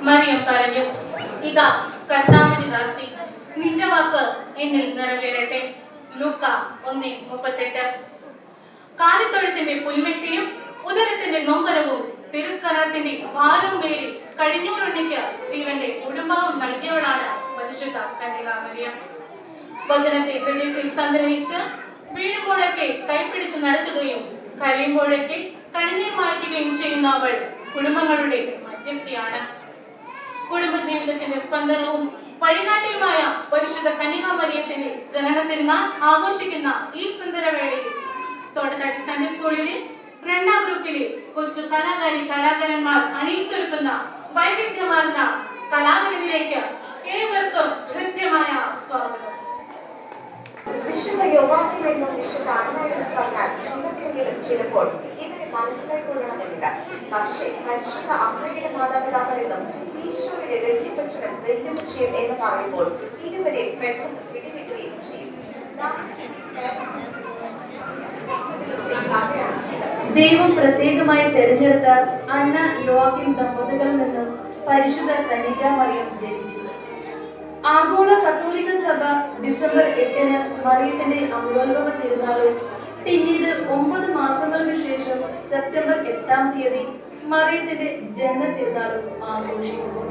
മറിയം പറഞ്ഞു, ഇതാ കർത്താവിന്റെ ദാസി, നിന്റെ വാക്ക് എന്നിൽ നിറവേറട്ടെ. ലൂക്ക 1:38. കാലിത്തൊഴുത്തിന്റെ പുൽമെട്ടിയും ഉദരത്തിന്റെ നൊമ്പരവും തിരസ്കരണത്തിന്റെ ഭാരവും പേരിൽ കഴിഞ്ഞൂരുണ്ണിക്ക് ജീവന്റെ കുടുംബവും നൽകിയവളാണ് പരിശുദ്ധ കന്യകാമറിയം. വചനത്തെ ഹൃദയത്തിൽ സംഗ്രഹിച്ച് വീഴുമ്പോഴൊക്കെ കൈപിടിച്ച് നടത്തുകയും കരയുമ്പോഴൊക്കെ കണ്ണീർ മായ്ക്കുകയും ചെയ്യുന്ന അവൾ കുടുംബങ്ങളുടെ മധ്യസ്ഥയാണ്. കുടുംബജീവിതത്തിന്റെ സ്പന്ദനവും വഴികാട്ടിയുമായ പരിശുദ്ധ കന്യകാമറിയത്തിന്റെ ജനനത്തിരുന്നാൾ ആഘോഷിക്കുന്ന ഈ സുന്ദരവേളയിൽ തോട്ടത്തടി സൺഡേ സ്കൂളിലെ 2ാം ഗ്രൂപ്പിലെ കൊച്ചു കലാകാരന്മാർ അണിയിച്ചൊരുക്കുന്ന വൈവിധ്യമാർന്ന കലാവിരുന്നിലേക്ക് ഏവർക്കും ഹൃദ്യമായ സ്വാഗതം. വിശുദ്ധ യോവാക്കിം എന്നും വിശുദ്ധ അന്ന എന്നും പറഞ്ഞാൽ ചിലർക്കെങ്കിലും ചിലപ്പോൾ ഇവരെ മനസ്സിലായിക്കൊള്ളണമെന്നില്ല. പക്ഷേ പരിശുദ്ധ അമ്മയുടെ മാതാപിതാക്കൾ എന്നും ഈശോയുടെ വല്യപ്പച്ചനും വല്യമ്മച്ചിയും എന്ന് പറയുമ്പോൾ ഇതുവരെ പെട്ടെന്ന് പിടികിട്ടുകയും ചെയ്യും. ദൈവം പ്രത്യേകമായി തെരഞ്ഞെടുത്ത അന്ന യോവാക്കിം ദമ്പതികളിൽ നിന്നും പരിശുദ്ധ കന്യകാമറിയം ജനിച്ചു. ആഗോള കത്തോലിക്ക സഭ ഡിസംബർ 8-ന് മറിയത്തിന്റെ അംഗോത്ഭവ തിരുനാളും പിന്നീട് 9 മാസങ്ങൾക്ക് ശേഷം സെപ്റ്റംബർ 8-ാം തീയതി മറിയത്തിന്റെ ജന്മ തിരുനാളും ആഘോഷിക്കുന്നു.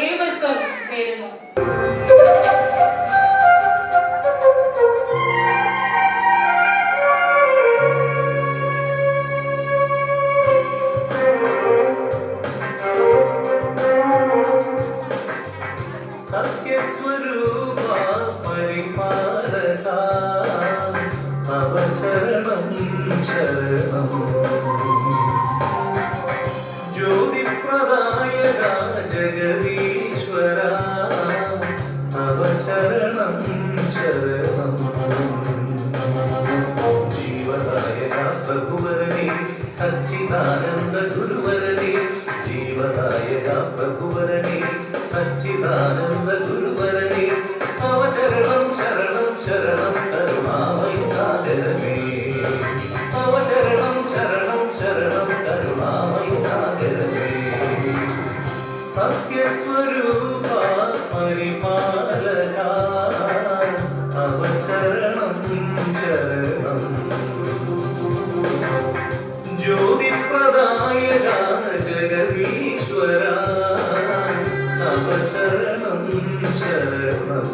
ഏവർക്കും നേരുന്നു. सच्चिदानंद गुरुवरने जीवदायक प्रभुवरने सच्चिदानंद गुरुवरने अवचरणं शरणं शरणं करुणामय सागरमे अवचरणं शरणं शरणं करुणामय सागरमे सत्यस्वरूपा परिपालका अवचरणं शरणं ज्योतिप्रदायका जगदीश्वरा തവ ചരണം ശരണം.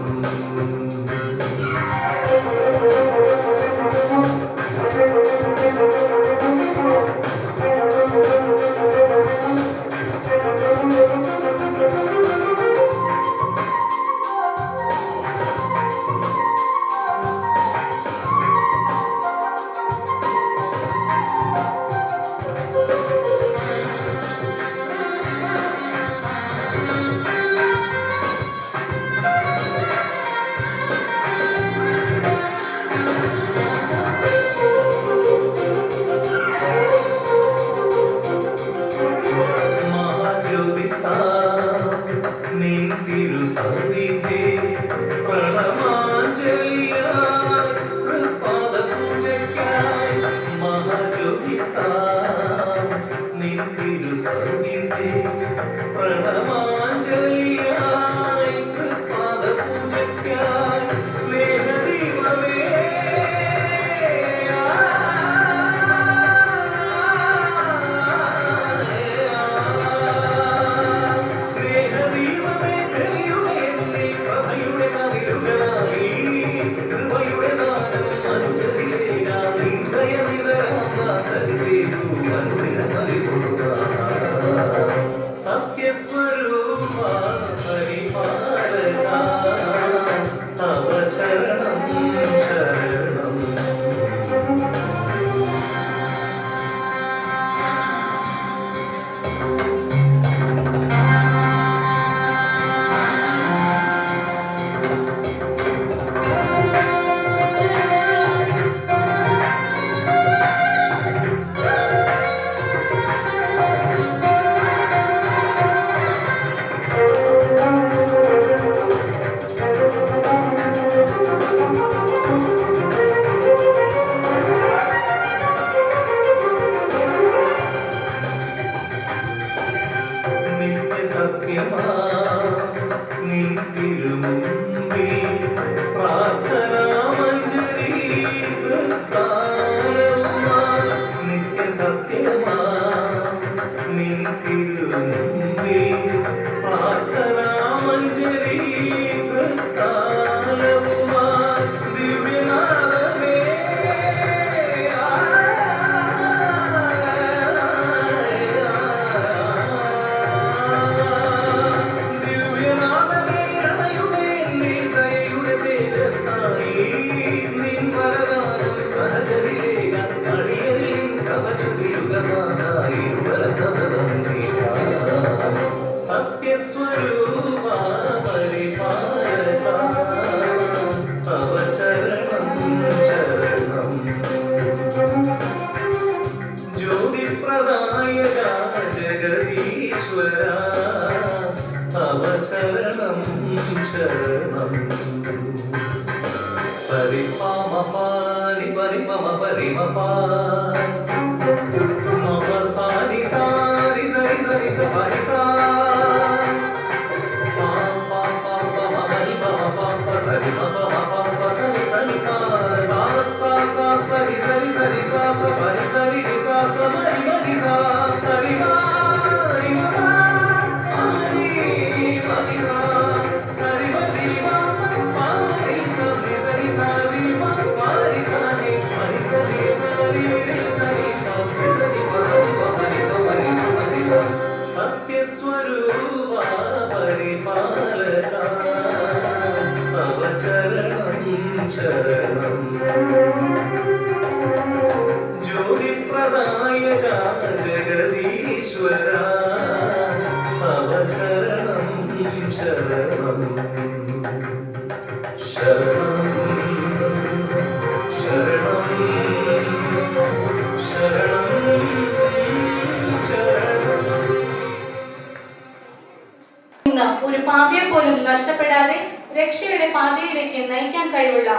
ഒരു പാപിയെ പോലും നഷ്ടപ്പെടാതെ രക്ഷയുടെ പാതയിലേക്ക് നയിക്കാൻ കഴിവുള്ള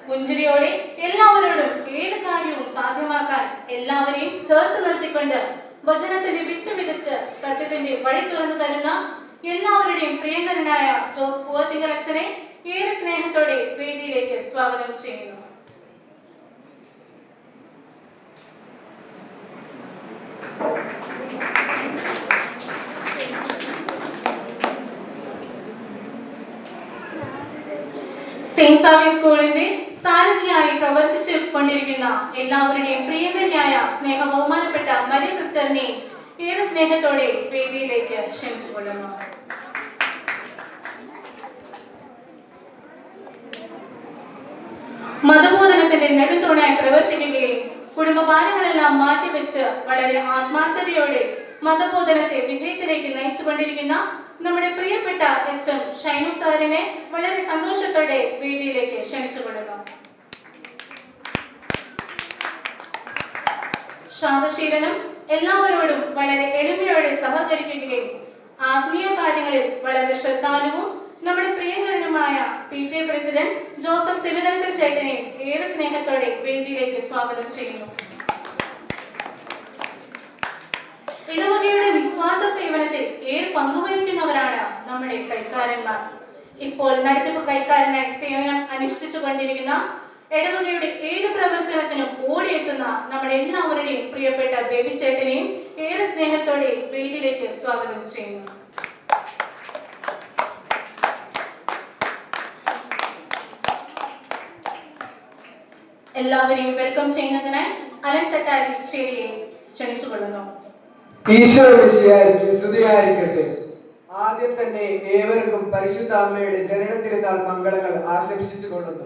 പുഞ്ചിരിയോടെ എല്ലാവരോടും ഏത് കാര്യവും സാധ്യമാക്കാൻ എല്ലാവരെയും ചേർത്ത് നിർത്തിക്കൊണ്ട് വചനത്തിന്റെ വിത്ത് വിതച്ച് സത്യത്തിന്റെ വഴി തുറന്നു തരുന്ന എല്ലാവരുടെയും പ്രിയങ്കരനായ ജോസ് പൂവത്തിങ്കൽ അച്ഛനെ ഏറെ സ്നേഹത്തോടെ വേദിയിലേക്ക് സ്വാഗതം ചെയ്യുന്നു. സെയിന്റ് സാവിയർ സ്കൂളിന്റെ സാരഥിയായി പ്രവർത്തിച്ചു കൊണ്ടിരിക്കുന്ന എല്ലാവരുടെയും പ്രിയങ്കരനായ സ്നേഹ ബഹുമാനപ്പെട്ട മരിയ സിസ്റ്ററിനെ ഏറെ സ്നേഹത്തോടെ വേദിയിലേക്ക് ക്ഷണിച്ചുകൊള്ളുന്നു. മതബോധനത്തിന്റെ നെടുന്തൂണായി പ്രവർത്തിക്കുകയും കുടുംബഭാരങ്ങളെല്ലാം മാറ്റിവെച്ച് വളരെ ആത്മാർത്ഥതയോടെ മതബോധനത്തെ വിജയത്തിലേക്ക് നയിച്ചുകൊണ്ടിരിക്കുന്ന നമ്മുടെ പ്രിയപ്പെട്ട എച്ച്.എം. ഷൈനു സാറിനെ വളരെ സന്തോഷത്തോടെ വേദിയിലേക്ക് ക്ഷണിച്ചുകൊള്ളുന്നു. ശാന്തശീലനും എല്ലാവരോടും വളരെ എളിമയോടെ സഹകരിക്കുകയും ആത്മീയ കാര്യങ്ങളിൽ വളരെ ശ്രദ്ധാലുവും നമ്മുടെ പ്രിയങ്കരനുമായ PTA പ്രസിഡന്റ് ജോസഫ് തിരുവനന്തപുരം ചേട്ടനെ ഏറെ സ്നേഹത്തോടെ വേദിയിലേക്ക് സ്വാഗതം ചെയ്യുന്നു. ഇടവകയുടെ നിസ്വാർത്ഥ സേവനത്തിൽ ഏറെ പങ്കുവഹിക്കുന്നവരാണ് നമ്മുടെ കൈക്കാരന്മാർ. ഇപ്പോൾ നടത്തിപ്പ് കൈക്കാരനായി സേവനം അനുഷ്ഠിച്ചു കൊണ്ടിരിക്കുന്ന ഇടവകയുടെ ഏത് പ്രവർത്തനത്തിനും ഓടിയെത്തുന്ന നമ്മുടെ എല്ലാവരുടെയും പ്രിയപ്പെട്ട ബേബി ചേട്ടനെയും ഏറെ സ്നേഹത്തോടെ വേദിയിലേക്ക് സ്വാഗതം ചെയ്യുന്നു. എല്ലാവരെയും വെൽക്കം ചെയ്യുന്നതിനായി അലൻ തട്ടാരിശ്ശേരിയെ ക്ഷണിച്ചുകൊള്ളുന്നു. ഈശോ മിശിഹായ്ക്ക് സ്തുതിയായിരിക്കട്ടെ. ആദ്യം തന്നെ ഏവർക്കും പരിശുദ്ധ അമ്മയുടെ ജനനത്തിരുന്നാൾ മംഗളങ്ങൾ ആശംസിച്ചു കൊള്ളുന്നു.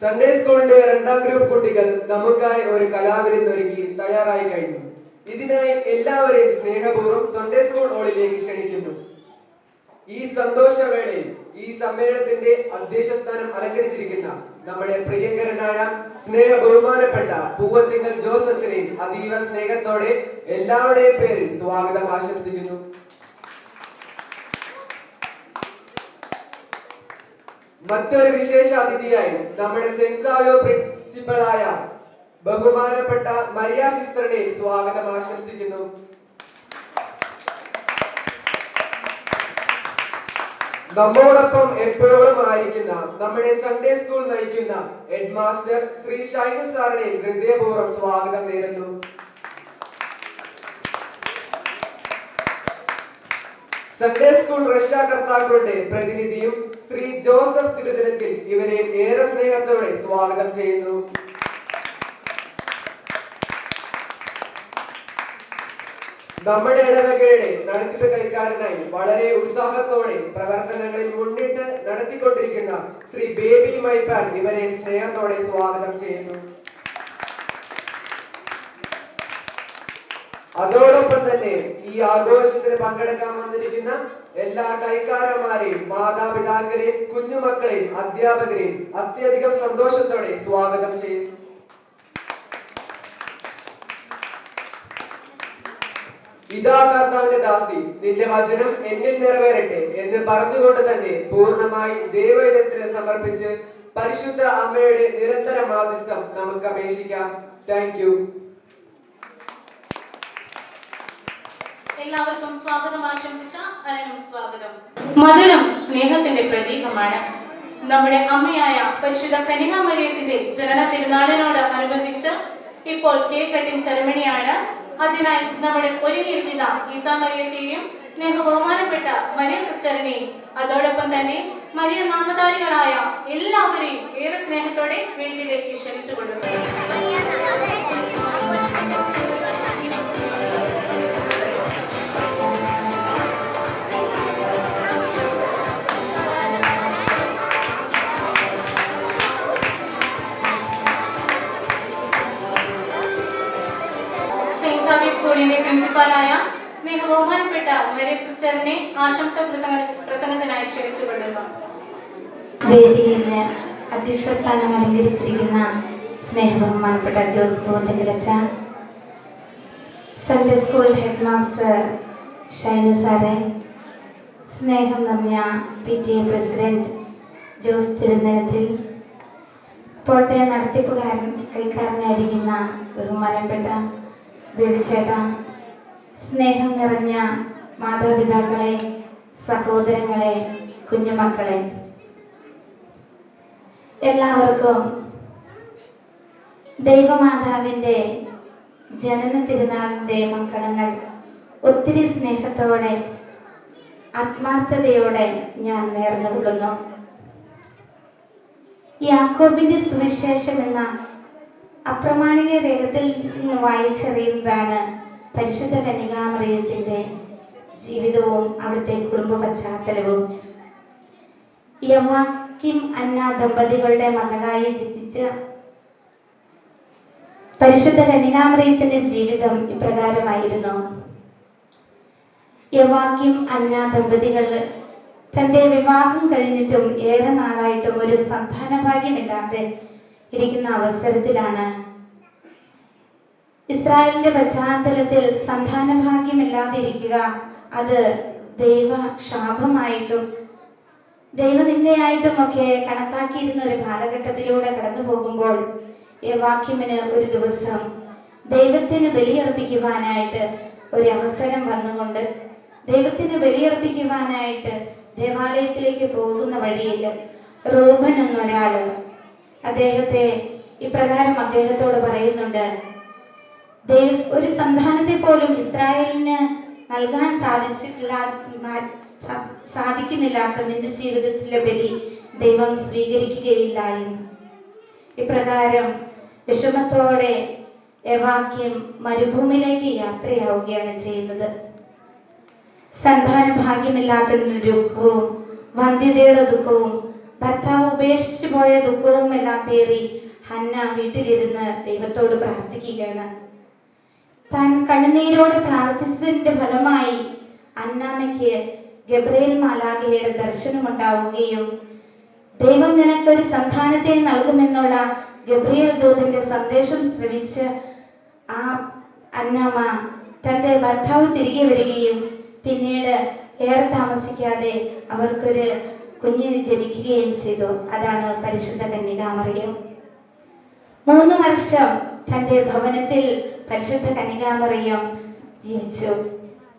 സൺഡേ സ്കൂളിന്റെ 2ാം ഗ്രൂപ്പ് കുട്ടികൾ നമുക്കായി ഒരു കലാവിരുന്നൊരുക്കി തയ്യാറായി കഴിഞ്ഞു. ഇതിനായി എല്ലാവരെയും സ്നേഹപൂർവ്വം സൺഡേ സ്കൂൾ ഹാളിലേക്ക് ക്ഷണിക്കുന്നു. ഈ സന്തോഷവേളയിൽ ഈ സമ്മേളനത്തിന്റെ അധ്യക്ഷ സ്ഥാനം അലങ്കരിച്ചിരിക്കുന്ന നമ്മുടെ പ്രിയങ്കരനായ സ്നേഹ ബഹുമാനപ്പെട്ട പൂവത്തിങ്കൽ ജോസ് അച്ഛനെയും അതീവ സ്നേഹത്തോടെ എല്ലാവരുടെയും പേരിൽ സ്വാഗതം ആശംസിക്കുന്നു. മറ്റൊരു വിശേഷ അതിഥിയായി നമ്മുടെ സെന്റ് സാവിയോ പ്രിൻസിപ്പളായ ബഹുമാനപ്പെട്ട മരിയ സിസ്റ്ററിനെ സ്വാഗതം ആശംസിക്കുന്നു. നമ്മോടൊപ്പം എപ്പോഴും ആയിരിക്കുന്ന നമ്മുടെ സൺഡേ സ്കൂൾ നയിക്കുന്ന ഹെഡ് മാസ്റ്റർ ശ്രീ ഷൈനു സാറിനെ ഹൃദയപൂർവ്വം സ്വാഗതം നേരുന്നു. സൺഡേ സ്കൂൾ രക്ഷാകർത്താക്കളുടെ പ്രതിനിധിയും ശ്രീ ജോസഫ് തിരുദിനത്തിൽ ഇവരെയും ഏറെ സ്നേഹത്തോടെ സ്വാഗതം ചെയ്യുന്നു. നമ്മുടെ ഇടവകയുടെ നടത്തിപ്പ് കൈക്കാരനായി വളരെ ഉത്സാഹത്തോടെ പ്രവർത്തനങ്ങളിൽ മുന്നിട്ട് നടത്തിക്കൊണ്ടിരിക്കുന്ന ശ്രീ ബേബി മൈപ്പാൻ ഇവരെയും സ്നേഹത്തോടെ സ്വാഗതം ചെയ്യുന്നു. അതോടൊപ്പം തന്നെ ഈ ആഘോഷത്തിന് പങ്കെടുക്കാൻ വന്നിരിക്കുന്ന എല്ലാ കൈക്കാരന്മാരെയും മാതാപിതാക്കളെയും കുഞ്ഞുമക്കളെയും അധ്യാപകരെയും അത്യധികം സന്തോഷത്തോടെ സ്വാഗതം ചെയ്യുന്നു. ഇതാ കർത്താവിന്റെ ദാസി, നിന്റെ വചനം എന്നിൽ നിറവേറട്ടെ എന്ന് പറഞ്ഞുകൊണ്ട് തന്നെ പൂർണ്ണമായി ദൈവത്തിന് സമർപ്പിച്ച് പരിശുദ്ധ അമ്മയുടെ നിരന്തര മാധ്യസ്ഥം നമുക്ക് അപേക്ഷിക്കാം. Thank you. എല്ലാവർക്കും സ്വാഗതം ആശംസിച്ച അലനും സ്വാഗതം. മധുരം സ്നേഹത്തിന്റെ പ്രതീകമാണ്. നമ്മുടെ അമ്മയായ പരിശുദ്ധ കന്യകാമറിയത്തിന്റെ ജനന തിരുനാളിനോട് അനുബന്ധിച്ച് ഇപ്പോൾ കേക്ക് കട്ടിംഗ് സെറമണിയാണ്. അതിനായി നമ്മുടെ ഒരുങ്ങിയിരിക്കുന്ന ഈസാ മറിയത്തെയും സ്നേഹ ബഹുമാനപ്പെട്ട മരിയ സിസ്റ്ററിനെയും അതോടൊപ്പം തന്നെ മരിയ നാമധാരികളായ എല്ലാവരെയും ഏറെ സ്നേഹത്തോടെ വേദിയിലേക്ക് ക്ഷണിച്ചുകൊള്ളുന്നു. സ്കൂളിന്റെ പ്രിൻസിപ്പാലായ സ്നേഹ ബഹുമാനപ്പെട്ട മരിയ സിസ്റ്ററിനെ ആശംസ പ്രസംഗത്തിനായി ക്ഷണിച്ചുകൊള്ളുന്നു. വേദിയില് അധ്യക്ഷ സ്ഥാനം അലങ്കരിച്ചിരിക്കുന്ന സ്നേഹ ബഹുമാനപ്പെട്ട ജോസ് പൂവത്തിങ്കലച്ച, Sunday school head master Shinu സാറെ, സ്നേഹം നിറഞ്ഞ PTA പ്രസിഡന്റ് ജോസ് തിരുനനത്തിൽ, ഇപ്പോഴത്തെ നടത്തിപ്പുകാരൻ കൈക്കാരനായിരിക്കുന്ന ബഹുമാനപ്പെട്ട ബേബിച്ചേട്ട, സ്നേഹം നിറഞ്ഞ മാതാപിതാക്കളെ, സഹോദരങ്ങളെ, കുഞ്ഞുമക്കളെ, എല്ലാവർക്കും ദൈവമാതാവിൻ്റെ ജനന തിരുനാളിൻ്റെ മംഗളങ്ങൾ ഒത്തിരി സ്നേഹത്തോടെ ആത്മാർത്ഥതയോടെ ഞാൻ നേർന്നുകൊള്ളുന്നു. യാക്കോബിന്റെ സുവിശേഷം എന്ന അപ്രമാണിക രേഖത്തിൽ നിന്ന് വായിച്ചറിയുന്നതാണ് പരിശുദ്ധ കന്യകാമറിയത്തിന്റെ ജീവിതവും അവിടുത്തെ കുടുംബ പശ്ചാത്തലവും. യോവാക്കിം അന്ന ദമ്പതികളുടെ മകളായി ജനിച്ച പരിശുദ്ധ കന്യകാമറിയത്തിന്റെ ജീവിതം ഇപ്രകാരമായിരുന്നു. യോവാക്കിം അന്ന ദമ്പതികൾ തന്റെ വിവാഹം കഴിഞ്ഞിട്ടും ഏറെ നാളായിട്ടും ഒരു സന്താനഭാഗ്യമില്ലാതെ ഇരിക്കുന്ന അവസരത്തിലാണ് ഇസ്രായേലിന്റെ പശ്ചാത്തലത്തിൽ സന്താനഭാഗ്യമില്ലാതിരിക്കുക അത് ദൈവ ശാപമായിട്ടും ദൈവനിന്ദയായിട്ടും ഒക്കെ കണക്കാക്കിയിരുന്ന ഒരു കാലഘട്ടത്തിലൂടെ കടന്നു പോകുമ്പോൾ യോവാക്കിമിന് ഒരു ദിവസം ദൈവത്തിന് ബലിയർപ്പിക്കുവാനായിട്ട് ഒരു അവസരം വന്നുകൊണ്ട് ദൈവത്തിന് ബലിയർപ്പിക്കുവാനായിട്ട് ദേവാലയത്തിലേക്ക് പോകുന്ന വഴിയിൽ റൂബൻ എന്നൊരാള് അദ്ദേഹത്തെ ഇപ്രകാരം അദ്ദേഹത്തോട് പറയുന്നുണ്ട്, ഒരു സന്താനത്തെ പോലും ഇസ്രായേലിന് നൽകാൻ സാധിക്കുന്നില്ലാത്ത നിന്റെ ജീവിതത്തിലെ ബലി ദൈവം സ്വീകരിക്കുകയില്ല എന്ന്. ഇപ്രകാരം വിഷമത്തോടെ യോവാക്കിം മരുഭൂമിയിലേക്ക് യാത്രയാവുകയാണ് ചെയ്യുന്നത്. സന്താന ഭാഗ്യമില്ലാത്തതിന്റെ ദുഃഖവും വന്ധ്യതയുടെ ദുഃഖവും ഭർത്താവ് ഉപേക്ഷിച്ചു പോയ ദുഃഖവും എല്ലാം പേറി ഹന്ന വീട്ടിലിരുന്ന് ദൈവത്തോട് പ്രാർത്ഥിക്കുകയാണ്. താൻ കണ്ണുനീരോടെ പ്രാർത്ഥിച്ചതിന്റെ ഫലമായി അന്നാമ്മയ്ക്ക് ഗബ്രിയേൽ മാലാഖയുടെ ദർശനമുണ്ടാവുകയും ദൈവം നിനക്കൊരു സന്താനത്തെ നൽകുമെന്നുള്ള ഗബ്രിയേൽ ദൂതന്റെ സന്ദേശം ശ്രവിച്ച് ആ അന്നാമ്മ തന്റെ ഭർത്താവ് തിരികെ വരികയും പിന്നീട് ഏറെ താമസിക്കാതെ അവർക്കൊരു കുഞ്ഞിന് ജനിക്കുകയും ചെയ്തു. അതാണ് പരിശുദ്ധ കന്യകാമറിയം. 3 വർഷം തന്റെ ഭവനത്തിൽ പരിശുദ്ധ കന്യകാമറിയം ജീവിച്ചു.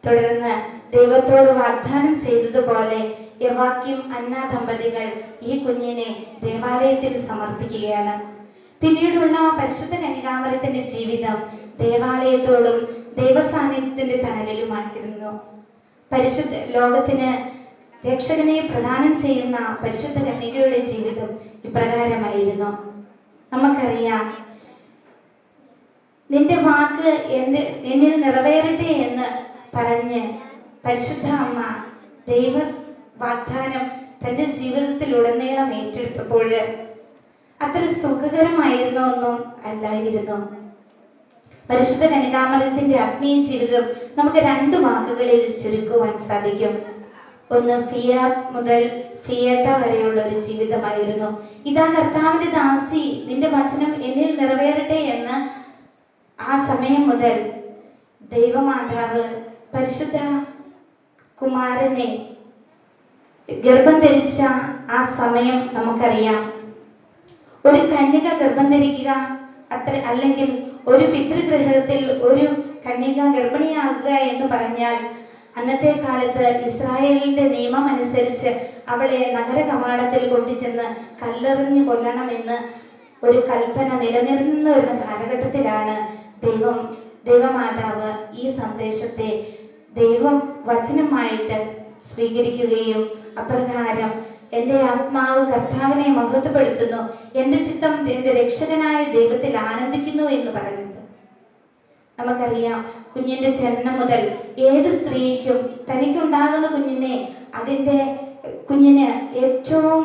തുടർന്ന് ദൈവത്തോട് വാഗ്ദാനം ചെയ്തതുപോലെ യോവാക്കിം അന്ന ദമ്പതികൾ ഈ കുഞ്ഞിനെ ദേവാലയത്തിൽ സമർപ്പിക്കുകയാണ്. പിന്നീടുള്ള പരിശുദ്ധ കന്യകാമറിയത്തിന്റെ ജീവിതം ദേവാലയത്തോടും ദൈവസാന്നിധ്യത്തിന്റെ തണലിലുമായിരുന്നു. പരിശുദ്ധ ലോകത്തിന് രക്ഷകനെ പ്രദാനം ചെയ്യുന്ന പരിശുദ്ധ കന്യകയുടെ ജീവിതം ഇപ്രകാരമായിരുന്നു. നമുക്കറിയാം, നിന്റെ വാക്ക് എന്നിൽ നിറവേറട്ടെ എന്ന് പറഞ്ഞ് പരിശുദ്ധ അമ്മ ദൈവ വാഗ്ദാനം തന്റെ ജീവിതത്തിൽ ഉടനീളം ഏറ്റെടുത്തപ്പോൾ അത്ര സുഖകരമായിരുന്നോ ഒന്നും അല്ലായിരുന്നു. പരിശുദ്ധ കന്യകാമറിയത്തിന്റെ ആത്മീയ ജീവിതം നമുക്ക് 2 വാക്കുകളിൽ ചുരുക്കുവാൻ സാധിക്കും. ഒന്ന് ഫിയാത്ത് മുതൽ ഫിയേത്ത വരെയുള്ള ഒരു ജീവിതമായിരുന്നു. ഇതാ കർത്താവിന്റെ ദാസി, നിന്റെ വചനം എന്നിൽ നിറവേറട്ടെ എന്ന് ആ സമയം മുതൽ ദൈവമാതാവ് പരിശുദ്ധ കുമാരനെ ഗർഭം ധരിച്ച ആ സമയം നമുക്കറിയാം. ഒരു കന്യക ഗർഭം ധരിക്കുക അല്ലെങ്കിൽ ഒരു പിതൃഗ്രഹത്തിൽ ഒരു കന്യക ഗർഭിണിയാകുക എന്ന് പറഞ്ഞാൽ അന്നത്തെ കാലത്ത് ഇസ്രായേലിന്റെ നിയമം അനുസരിച്ച് അവളെ നഗര കവാടത്തിൽ കൊണ്ടുചെന്ന് കല്ലെറിഞ്ഞു കൊല്ലണമെന്ന് ഒരു കൽപ്പന നിലനിർന്ന ഒരു കാലഘട്ടത്തിലാണ് ദൈവമാതാവ് ഈ സന്ദേശത്തെ ദൈവം വചനമായിട്ട് സ്വീകരിക്കുകയും അപ്രകാരം എൻ്റെ ആത്മാവ് കർത്താവിനെ മഹത്വപ്പെടുത്തുന്നു, എൻ്റെ ചിത്തം എൻ്റെ രക്ഷകനായ ദൈവത്തിൽ ആനന്ദിക്കുന്നു എന്ന് പറയുന്നത്. നമുക്കറിയാം, കുഞ്ഞിന്റെ ജനനം മുതൽ ഏത് സ്ത്രീക്കും തനിക്കുണ്ടാകുന്ന കുഞ്ഞിന് ഏറ്റവും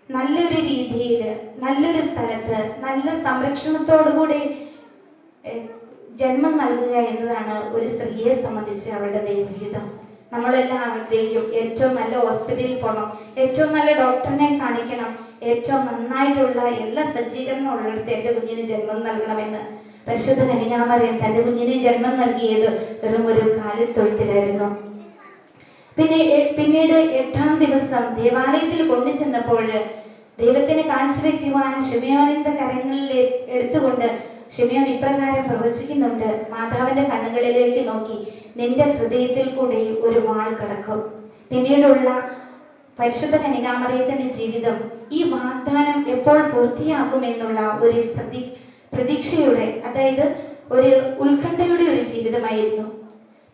നല്ലൊരു രീതിയിൽ, നല്ലൊരു സ്ഥലത്ത്, നല്ല സംരക്ഷണത്തോടുകൂടി ജന്മം നൽകുക എന്നതാണ് ഒരു സ്ത്രീയെ സംബന്ധിച്ച് അവളുടെ ദൈവഹിതം. നമ്മളെല്ലാം ആഗ്രഹിക്കും ഏറ്റവും നല്ല ഹോസ്പിറ്റലിൽ പോകണം, ഏറ്റവും നല്ല ഡോക്ടറിനെ കാണിക്കണം, ഏറ്റവും നന്നായിട്ടുള്ള എല്ലാ സജ്ജീകരണവും ഉള്ളിടത്ത് എൻ്റെ കുഞ്ഞിന് ജന്മം നൽകണമെന്ന്. പരിശുദ്ധ കന്യകാമറിയം തൻ്റെ കുഞ്ഞിനെ ജന്മം നൽകിയത് വെറും ഒരു കാലിത്തൊഴുത്തിലായിരുന്നു. പിന്നീട് 8-ാം ദിവസം ദേവാലയത്തിൽ കൊണ്ടുചെന്നപ്പോൾ ദൈവത്തിന് കാഴ്ചവെക്കുവാൻ ശിമയോനിന്റെ കരങ്ങളിൽ എടുത്തുകൊണ്ട് ശിമയോൻ ഇപ്രകാരം പ്രവചിക്കുന്നുണ്ട്: മാതാവിന്റെ കണ്ണുകളിലേക്ക് നോക്കി, നിന്റെ ഹൃദയത്തിൽ കൂടെ ഒരു വാൾ കടക്കും. പിന്നീടുള്ള പരിശുദ്ധ കന്യകാമറിയത്തിന്റെ ജീവിതം ഈ വാഗ്ദാനം എപ്പോൾ പൂർത്തിയാകുമെന്നുള്ള ഒരു പ്രതീക്ഷയുടെ, അതായത് ഒരു ഉത്കണ്ഠയുടെ ഒരു ജീവിതമായിരുന്നു.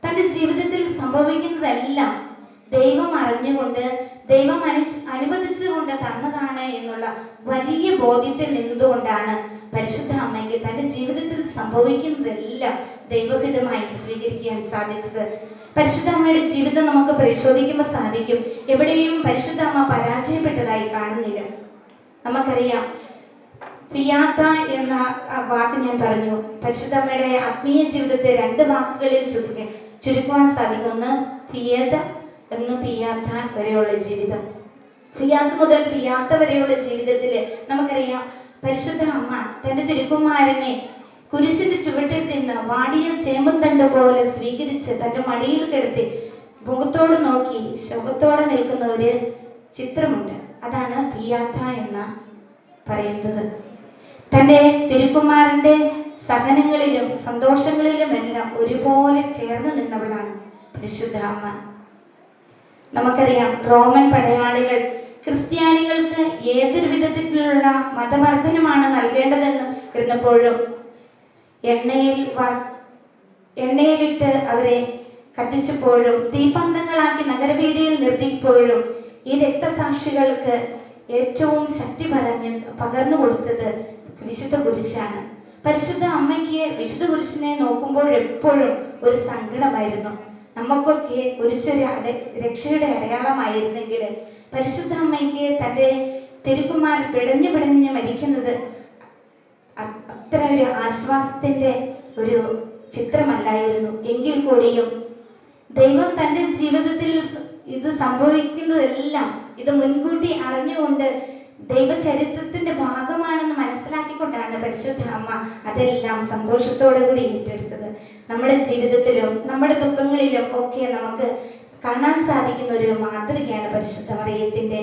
തന്റെ ജീവിതത്തിൽ സംഭവിക്കുന്നതെല്ലാം ദൈവം അറിഞ്ഞുകൊണ്ട് ദൈവം അനുവദിച്ചുകൊണ്ട് തന്നതാണ് എന്നുള്ള വലിയ ബോധ്യത്തിൽ നിന്നുകൊണ്ടാണ് പരിശുദ്ധ അമ്മയ്ക്ക് തൻ്റെ ജീവിതത്തിൽ സംഭവിക്കുന്നതെല്ലാം ദൈവഹിതമായി സ്വീകരിക്കാൻ സാധിച്ചത്. പരിശുദ്ധ അമ്മയുടെ ജീവിതം നമുക്ക് പരിശോധിക്കുമ്പോൾ സാധിക്കും, എവിടെയും പരിശുദ്ധ അമ്മ പരാജയപ്പെട്ടതായി കാണുന്നില്ല. നമുക്കറിയാം, ഫിയാത്ത എന്ന വാക്ക് ഞാൻ പറഞ്ഞു. പരിശുദ്ധ അമ്മയുടെ ആത്മീയ ജീവിതത്തെ 2 വാക്കുകളിൽ ചുരുക്കുവാൻ സാധിക്കും. ഒന്ന് ഫിയേത, ഒന്ന് ഫിയാത്ത വരെയുള്ള ജീവിതം. ഫിയാത്ത് മുതൽ ഫിയാത്ത വരെയുള്ള ജീവിതത്തിൽ നമുക്കറിയാം, പരിശുദ്ധ അമ്മ തൻ്റെ തിരുക്കുമാരനെ കുരിശിന്റെ ചുവട്ടിൽ നിന്ന് വാടിയ ചേമ്പും തണ്ട് പോലെ സ്വീകരിച്ച് തൻ്റെ മടിയിൽ കിടത്തി മുഖത്തോട് നോക്കി ശോകത്തോടെ നിൽക്കുന്ന ഒരു ചിത്രമുണ്ട്. അതാണ് ഫിയാത്ത എന്ന് പറയുന്നത്. തൻ്റെ തിരുക്കുമാരന്റെ സഹനങ്ങളിലും സന്തോഷങ്ങളിലും എല്ലാം ഒരുപോലെ ചേർന്ന് നിന്നവളാണ് പരിശുദ്ധ അമ്മ. നമുക്കറിയാം, റോമൻ പടയാളികൾ ക്രിസ്ത്യാനികൾക്ക് ഏതൊരു വിധത്തിലുള്ള മതവർദ്ധനമാണ് നൽകേണ്ടതെന്ന് ഇരുന്നപ്പോഴും എണ്ണയിലിട്ട് അവരെ കത്തിച്ചപ്പോഴും തീപന്തങ്ങളാക്കി നഗരവീതിയിൽ നിർത്തിയപ്പോഴും ഈ രക്തസാക്ഷികൾക്ക് ഏറ്റവും ശക്തി പകർന്നു കൊടുത്തത് വിശുദ്ധ കുരിശാണ്. പരിശുദ്ധ അമ്മയ്ക്ക് വിശുദ്ധ കുരിശിനെ നോക്കുമ്പോൾ എപ്പോഴും ഒരു സങ്കടമായിരുന്നു. നമുക്കൊക്കെ കുരിശൊരു രക്ഷയുടെ അടയാളമായിരുന്നെങ്കിൽ പരിശുദ്ധ അമ്മയ്ക്ക് തൻ്റെ തിരുക്കുമാർ പിടഞ്ഞു മരിക്കുന്നത് അത്ര ഒരു ആശ്വാസത്തിൻ്റെ ഒരു ചിത്രമല്ലായിരുന്നു. എങ്കിൽ കൂടിയും ദൈവം തൻ്റെ ജീവിതത്തിൽ ഇത് സംഭവിക്കുന്നതെല്ലാം ഇത് മുൻകൂട്ടി അറിഞ്ഞുകൊണ്ട് ദൈവചരിത്രത്തിന്റെ ഭാഗമാണെന്ന് മനസ്സിലാക്കിക്കൊണ്ടാണ് പരിശുദ്ധ അമ്മ അതെല്ലാം സന്തോഷത്തോടു കൂടി ഏറ്റെടുത്തത്. നമ്മുടെ ജീവിതത്തിലും നമ്മുടെ ദുഃഖങ്ങളിലും ഒക്കെ നമുക്ക് കാണാൻ സാധിക്കുന്ന ഒരു മാതൃകയാണ് പരിശുദ്ധ മറിയത്തിന്റെ.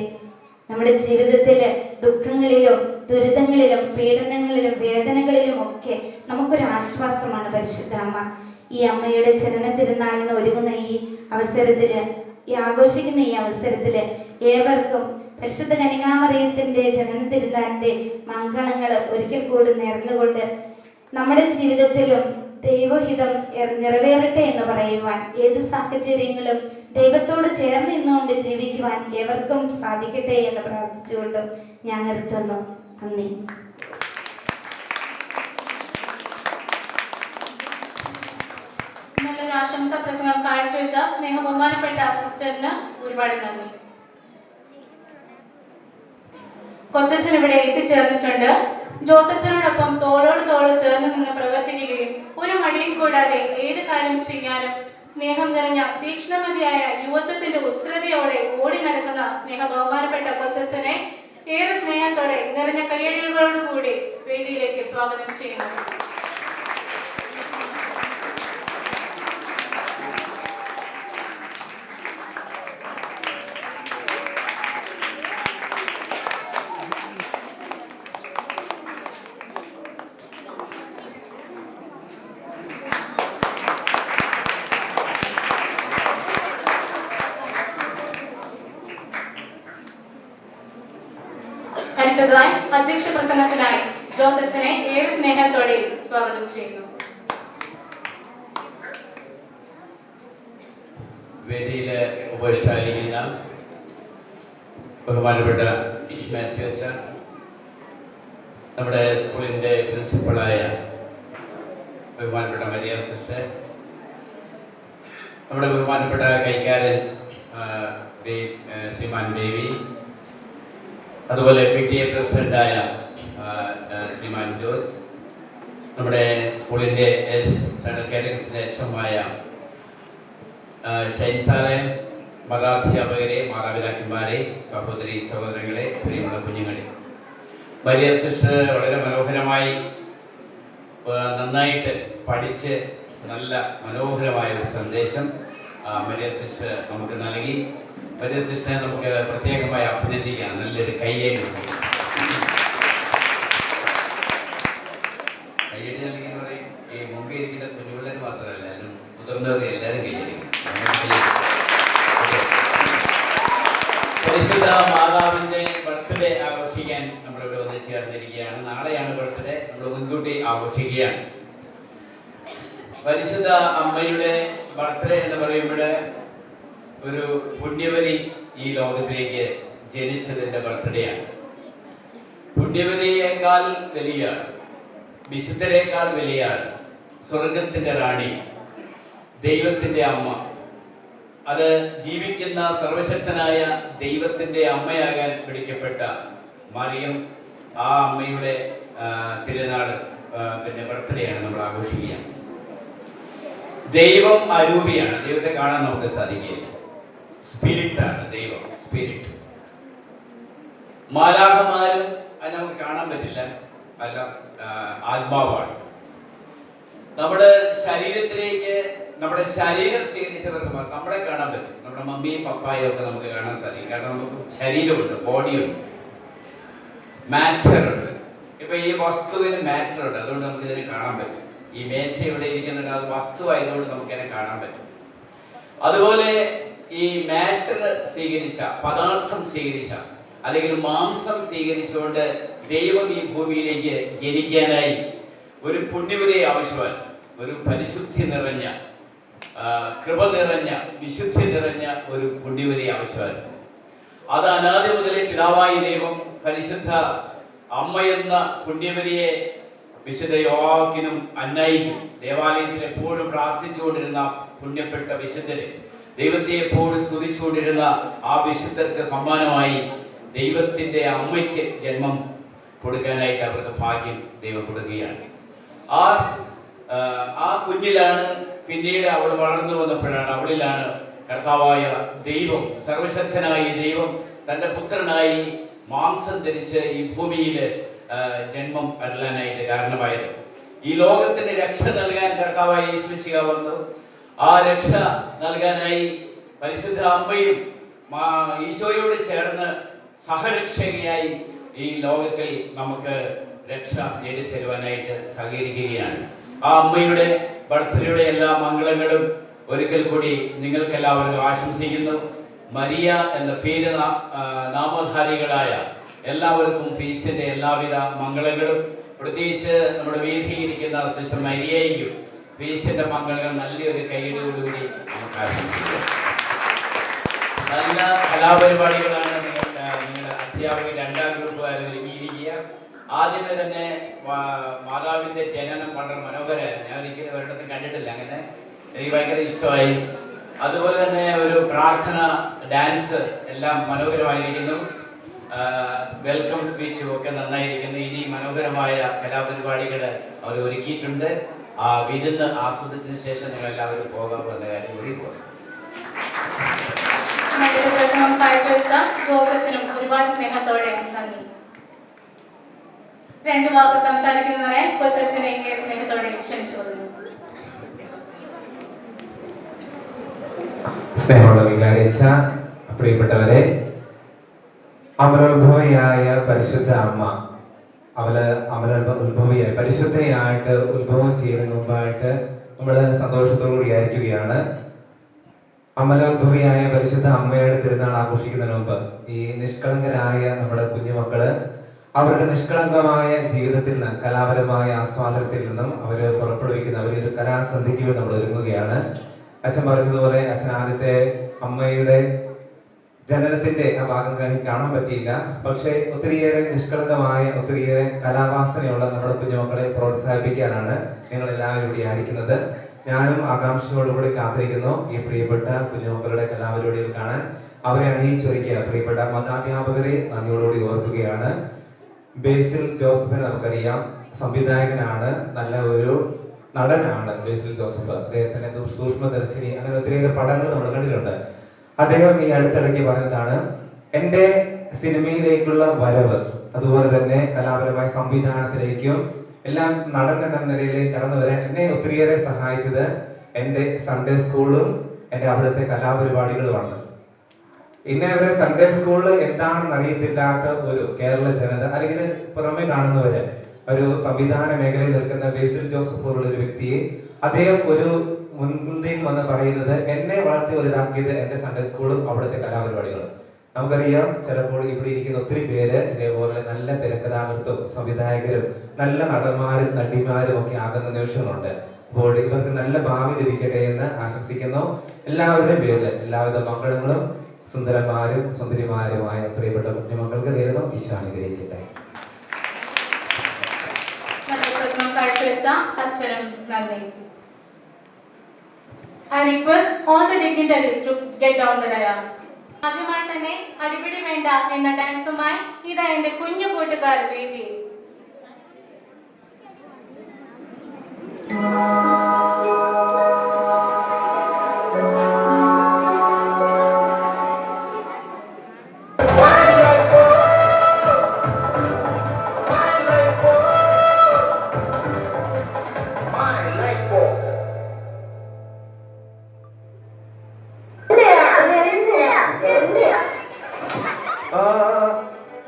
നമ്മുടെ ജീവിതത്തിലെ ദുഃഖങ്ങളിലും ദുരിതങ്ങളിലും പീഡനങ്ങളിലും വേദനകളിലും ഒക്കെ നമുക്കൊരു ആശ്വാസമാണ് പരിശുദ്ധ അമ്മ. ഈ അമ്മയുടെ ജനന തിരുനാളിന് ഒരുങ്ങുന്ന ഈ അവസരത്തില്, ആഘോഷിക്കുന്ന ഈ അവസരത്തില് ഏവർക്കും പരിശുദ്ധ കന്യകാമറിയത്തിന്റെ ജനന തിരുനാളിന്റെ മംഗളങ്ങൾ ഒരിക്കൽ കൂടി നേർന്നുകൊണ്ട് നമ്മുടെ ജീവിതത്തിലും ദൈവഹിതം നിറവേറട്ടെ എന്ന് പറയുവാൻ, ഏത് സാഹചര്യങ്ങളും ദൈവത്തോട് ചേർന്ന് നിന്നുകൊണ്ട് ജീവിക്കുവാൻ ഏവർക്കും സാധിക്കട്ടെ എന്ന് പ്രാർത്ഥിച്ചുകൊണ്ട് ഞാൻ നിർത്തുന്നു. നന്ദി. നല്ലൊരു ആശംസ പ്രസംഗം കാഴ്ചവെച്ച സ്നേഹബഹുമാനപ്പെട്ട സിസ്റ്ററിന് ഒരുപാട് നന്ദി. കൊച്ചച്ഛൻ ഇവിടെ എത്തിച്ചേർന്നിട്ടുണ്ട്. ജോസച്ചനോടൊപ്പം തോളോട് തോള് ചേർന്ന് നിന്ന് പ്രവർത്തിക്കുകയും ഒരു മടിയും കൂടാതെ ഏത് കാര്യം ചെയ്യാനും സ്നേഹം നിറഞ്ഞ തീക്ഷ്ണമതിയായ യുവത്വത്തിന്റെ ഉത്സൃതയോടെ ഓടി നടക്കുന്ന സ്നേഹ ബഹുമാനപ്പെട്ട കൊച്ചച്ഛനെ ഏറെ സ്നേഹത്തോടെ നിറഞ്ഞ കയ്യടികളോടുകൂടി വേദിയിലേക്ക് സ്വാഗതം ചെയ്യുന്നു. അടുത്തതായി അധ്യക്ഷ പ്രസംഗത്തിനായി ജോസച്ചനെ ഏറെ സ്നേഹത്തോടെ സ്വാഗതം ചെയ്യുന്നു. വേദിയിലെ ഉപസ്ഥാപിക്കുന്ന ബഹുമാനപ്പെട്ട മാത്യു അച്ഛൻ, നമ്മുടെ സ്കൂളിൻ്റെ പ്രിൻസിപ്പളായ ബഹുമാനപ്പെട്ട മരിയ സിസ്റ്റർ, നമ്മുടെ ബഹുമാനപ്പെട്ട കൈക്കാരൻ ശ്രീമാൻ ബേബി, അതുപോലെ PTA പ്രസിഡന്റായ ശ്രീമാൻ ജോസ്, നമ്മുടെ സ്കൂളിൻ്റെ കാറ്റഗറിസിൻ്റെ HM-മായ ഷൈൻ സാറെ, മതാധ്യാപകരെ, മാതാപിതാക്കന്മാരെ, സഹോദരി സഹോദരങ്ങളെ, പ്രിയമുള്ള കുഞ്ഞുങ്ങളെ, മരിയ സിസ്റ്റർ വളരെ മനോഹരമായി നന്നായിട്ട് പഠിച്ച് നല്ല മനോഹരമായ ഒരു സന്ദേശം മരിയ സിസ്റ്റർ നമുക്ക് നൽകി. മരിയ സിസ്റ്ററെ നമുക്ക് പ്രത്യേകമായി അഭിനന്ദിക്കാം. നല്ലൊരു കയ്യടി നൽകി എന്ന് പറയും. ഈ മുമ്പേ ഇരിക്കുന്ന കുഞ്ഞുപിള്ളേർ മാത്രമല്ല, മുതിർന്നവർ എല്ലാവരും കയ്യടിക്കും. പരിശുദ്ധ മാതാവിൻ്റെ ബർത്ത്ഡേ ആഘോഷിക്കാൻ നമ്മളിവിടെ വന്ന് ചേർന്നിരിക്കുകയാണ്. നാളെയാണ് ബർത്ത്ഡേ, നമ്മൾ മുൻകൂട്ടി ആഘോഷിക്കുകയാണ്. പരിശുദ്ധ അമ്മയുടെ ബർത്ത്ഡേ എന്ന് പറയുമ്പോൾ ഒരു പുണ്യവതി ഈ ലോകത്തിലേക്ക് ജനിച്ചതിൻ്റെ ബർത്ത്ഡേ ആണ്. പുണ്യവതിയേക്കാൾ വലിയാണ്, വിശുദ്ധരേക്കാൾ വലിയാണ് സ്വർഗത്തിൻ്റെ റാണി, ദൈവത്തിൻ്റെ അമ്മ. അത് ജീവിക്കുന്ന സർവശക്തനായ ദൈവത്തിൻ്റെ അമ്മയാകാൻ വിളിക്കപ്പെട്ട മറിയം, ആ അമ്മയുടെ തിരുനാൾ ബർത്ത്ഡേ ആണ് നമ്മൾ ആഘോഷിക്കുക. ദൈവം അരൂപിയാണ്, ദൈവത്തെ കാണാൻ നമുക്ക് സാധിക്കുകയില്ല. സ്പിരിറ്റാണ് ദൈവം, സ്പിരിറ്റ്. മാലാഖമാരും അത് നമുക്ക് കാണാൻ പറ്റില്ല, അല്ല ആത്മാവാണ്. നമ്മുടെ ശരീരത്തിലേക്ക് നമ്മുടെ ശരീരം സ്വീകരിച്ചവർക്ക് നമ്മളെ കാണാൻ പറ്റും. നമ്മുടെ മമ്മിയും പപ്പായും ഒക്കെ നമുക്ക് കാണാൻ സാധിക്കും. കാരണം നമുക്ക് ശരീരമുണ്ട്, ബോഡിയുണ്ട്, മാറ്റർ ഉണ്ട്. ഇപ്പൊ ഈ വസ്തുവിന് മാറ്റർ ഉണ്ട്, അതുകൊണ്ട് നമുക്ക് ഇതിനെ കാണാൻ പറ്റും. ഈ മേശ ഇവിടെ ഇരിക്കുന്നുണ്ട്, അത് വസ്തുവായതുകൊണ്ട് നമുക്കിതിനെ കാണാൻ പറ്റും. അതുപോലെ ഈ മാറ്റർ സ്വീകരിച്ച, പദാർത്ഥം സ്വീകരിച്ച, അല്ലെങ്കിൽ മാംസം സ്വീകരിച്ചുകൊണ്ട് ദൈവം ഈ ഭൂമിയിലേക്ക് ജനിക്കാനായി ഒരു പുണ്യവതിയെ ആവശ്യമാണ്. ഒരു പരിശുദ്ധി നിറഞ്ഞ, കൃപ നിറഞ്ഞ, വിശുദ്ധി നിറഞ്ഞ ഒരു പുണ്യവതിയെ ആവശ്യമാണ്. അത് അനാദി മുതലേ പിതാവായ ദൈവം പരിശുദ്ധ അമ്മയെന്ന പുണ്യവതിയെ വിശുദ്ധ യോവാക്കിനും അന്നായിക്കും, ദേവാലയത്തിൽ എപ്പോഴും പ്രാർത്ഥിച്ചുകൊണ്ടിരുന്ന പുണ്യപ്പെട്ട വിശുദ്ധരെ, ദൈവത്തെ എപ്പോഴും സ്തുതിച്ചുകൊണ്ടിരുന്ന ആ വിശുദ്ധർക്ക് സമ്മാനമായി ദൈവത്തിൻ്റെ അമ്മയ്ക്ക് ജന്മം കൊടുക്കാനായിട്ട് അവർക്ക് ഭാഗ്യം ദൈവം കൊടുക്കുകയാണ്. ആ കുഞ്ഞിലാണ് പിന്നീട് അവൾ വളർന്നു വന്നപ്പോഴാണ്, അവളിലാണ് കർത്താവായ ദൈവം, സർവശക്തനായ ദൈവം തൻ്റെ പുത്രനായി മാംസം ധരിച്ച് ഈ ഭൂമിയിൽ ജന്മം അരുളാനായിട്ട് കാരണമായത്. ഈ ലോകത്തിന് രക്ഷ നൽകാൻ കർത്താവായ യേശുമിശിഹ വന്നു. ആ രക്ഷ നൽകാനായി പരിശുദ്ധ അമ്മയും ഈശോയോട് ചേർന്ന് സഹരക്ഷകയായി ഈ ലോകത്തിൽ നമുക്ക് രക്ഷ നേടിത്തരുവാനായിട്ട് സഹകരിക്കുകയാണ്. ആ അമ്മയുടെ ബർത്ത്ഡേയുടെ എല്ലാ മംഗളങ്ങളും ഒരിക്കൽ കൂടി നിങ്ങൾക്കെല്ലാവർക്കും ആശംസിക്കുന്നു. മരിയ എന്ന പേര് നാമധാരികളായ എല്ലാവർക്കും ഫീസ്റ്റിന്റെ എല്ലാവിധ മംഗളങ്ങളും, പ്രത്യേകിച്ച് നമ്മുടെ വേദിയിരിക്കുന്ന സിസ്റ്റർ മരിയയ്ക്കും ഫീസ്റ്റിന്റെ മംഗളങ്ങൾ നല്ലൊരു കൈയ്യടിയോടുകൂടി നമുക്ക് ആശംസിക്കാം. നല്ല കലാപരിപാടികളാണ് നിങ്ങളുടെ അധ്യാപകർ രണ്ടാം ഗ്രൂപ്പുകാർ ഒരുങ്ങിയിരിക്കുക. ആദ്യമേ തന്നെ മാതാവിന്റെ ജനനം വളരെ മനോഹരമായിരുന്നു. ഞാൻ ഒരിക്കലും ഒരിടത്തും കണ്ടിട്ടില്ല, അങ്ങനെ എനിക്ക് ഭയങ്കര ഇഷ്ടമായി. അതുപോലെ തന്നെ ഒരു പ്രാർത്ഥന, ഡാൻസ് എല്ലാം മനോഹരമായിരിക്കുന്നു. വെൽക്കം സ്പീച്ചും ഒക്കെ നന്നായിരിക്കുന്നു. ഇനി മനോഹരമായ കലാപരിപാടികൾ അവർ ഒരുക്കിയിട്ടുണ്ട്. ആ വിരുന്ന് ആസ്വദിച്ചതിന് ശേഷം നിങ്ങൾ എല്ലാവരും പോകാമെന്ന കാര്യം കൂടി പോകും. കാഴ്ചവെച്ച ജോസഫിനും ഒരുപാട് സ്നേഹത്തോടെ നന്ദി. രണ്ടു വാക്ക് സംസാരിക്കുന്നതിനെ കൊച്ചച്ഛനെ സ്നേഹത്തോടെ ക്ഷണിച്ചു കൊള്ളുന്നു. സ്നേഹമുള്ള വികാരിച്ച പ്രിയപ്പെട്ടവരെ, അമരോത്ഭവയായ പരിശുദ്ധ അമ്മ, അമരോത്ഭവയായ പരിശുദ്ധയായിട്ട് ഉത്ഭവം ചെയ്യുന്നതിന് മുമ്പായിട്ട് നമ്മൾ സന്തോഷത്തോടുകൂടി ആയിരിക്കുകയാണ്. അമലോത്ഭവിയായ പരിശുദ്ധ അമ്മയുടെ തിരുനാൾ ആഘോഷിക്കുന്നതിന് മുമ്പ് ഈ നിഷ്കളങ്കരായ നമ്മുടെ കുഞ്ഞുമക്കള് അവരുടെ നിഷ്കളങ്കമായ ജീവിതത്തിൽ നിന്ന്, കലാപരമായ ആസ്വാദനത്തിൽ നിന്നും അവര് പുറപ്പെടുവിക്കുന്ന അവരൊരു കലാസന്ധിക്ക് നമ്മൾ ഒരുങ്ങുകയാണ്. അച്ഛൻ പറഞ്ഞതുപോലെ അച്ഛൻ ആദ്യത്തെ അമ്മയുടെ ജനനത്തിന്റെ ആ ഭാഗം കാണാൻ പറ്റിയില്ല. പക്ഷെ ഒത്തിരിയേറെ നിഷ്കളങ്കമായ, ഒത്തിരിയേറെ കലാവാസനയുള്ള നമ്മുടെ കുഞ്ഞുമക്കളെ പ്രോത്സാഹിപ്പിക്കാനാണ് ഞങ്ങൾ എല്ലാവരും ഇവിടെ ആയിരിക്കുന്നത്. ഞാനും ആകാംക്ഷയോടുകൂടി കാത്തിരിക്കുന്നു ഈ പ്രിയപ്പെട്ട കുഞ്ഞുമക്കളുടെ കലാപരിപാടികൾ കാണാൻ. അവരെ അണിയിച്ചൊരുക്കിയ പ്രിയപ്പെട്ട മതാധ്യാപകരെ നന്ദിയോടുകൂടി ഓർക്കുകയാണ്. ബേസിൽ ജോസഫിനെ നമുക്കറിയാം, സംവിധായകനാണ്, നല്ല ഒരു നടനാണ് ബേസിൽ ജോസഫ്. അദ്ദേഹത്തിന്റെ സൂക്ഷ്മദർശിനി, അങ്ങനെ ഒത്തിരിയേറെ പടങ്ങൾ നമ്മൾ കണ്ടിട്ടുണ്ട്. അദ്ദേഹം ഈ അടുത്തിടയ്ക്ക് പറഞ്ഞതാണ്, എൻ്റെ സിനിമയിലേക്കുള്ള വരവ്, അതുപോലെ തന്നെ കലാപരമായ സംവിധാനത്തിലേക്കും എല്ലാം നടൻ എന്ന നിലയിലേക്ക് കടന്നു വരാൻ എന്നെ ഒത്തിരിയേറെ സഹായിച്ചത് എൻ്റെ സൺഡേ സ്കൂളും എൻ്റെ അവിടുത്തെ കലാപരിപാടികളുമാണ്. ഇന്നേ വരെ സൺഡേ സ്കൂള് എന്താണെന്ന് അറിയത്തില്ലാത്ത ഒരു കേരള ജനത, അല്ലെങ്കിൽ പുറമെ കാണുന്നവര്, ഒരു സംവിധാന മേഖലയിൽ നിൽക്കുന്ന ബേസിൽ ജോസഫ് പോലുള്ള ഒരു വ്യക്തിയെ അദ്ദേഹം ഒരു മുൻപന്തിയിൽ വന്ന് പറയുന്നത്, എന്നെ വളർത്തി വലുതാക്കിയത് എൻ്റെ സൺഡേ സ്കൂളും അവിടുത്തെ കലാപരിപാടികളും. നമുക്കറിയാം, ചിലപ്പോൾ ഇവിടെ ഇരിക്കുന്ന ഒത്തിരി പേര് ഇതേപോലെ നല്ല തിരക്കഥാകൃത്തും സംവിധായകരും നല്ല നടന്മാരും നടിമാരും ഒക്കെ ആകുന്ന നിമിഷങ്ങളുണ്ട്. അപ്പോൾ ഇവർക്ക് നല്ല ഭാവി ലഭിക്കട്ടെ എന്ന് ആശംസിക്കുന്നു. എല്ലാവരുടെയും പേരിൽ എല്ലാവിധ മംഗളങ്ങളും സുന്ദരന്മാരും സുന്ദരിമാരുമായ പ്രിയപ്പെട്ട കുഞ്ഞുമക്കൾക്ക് നേരിടും ഈശോ അനുഗ്രഹിക്കട്ടെ. നല്ല പ്രസംഗം കാഴ്ചവെച്ച അച്ഛനും നന്ദി. I request all the dignitaries to get down the dais. ആദ്യമായി തന്നെ അടിപിടി വേണ്ട എന്ന ഡാൻസുമായി ഇതാ എന്റെ കുഞ്ഞു കൂട്ടുകാർ വേദി.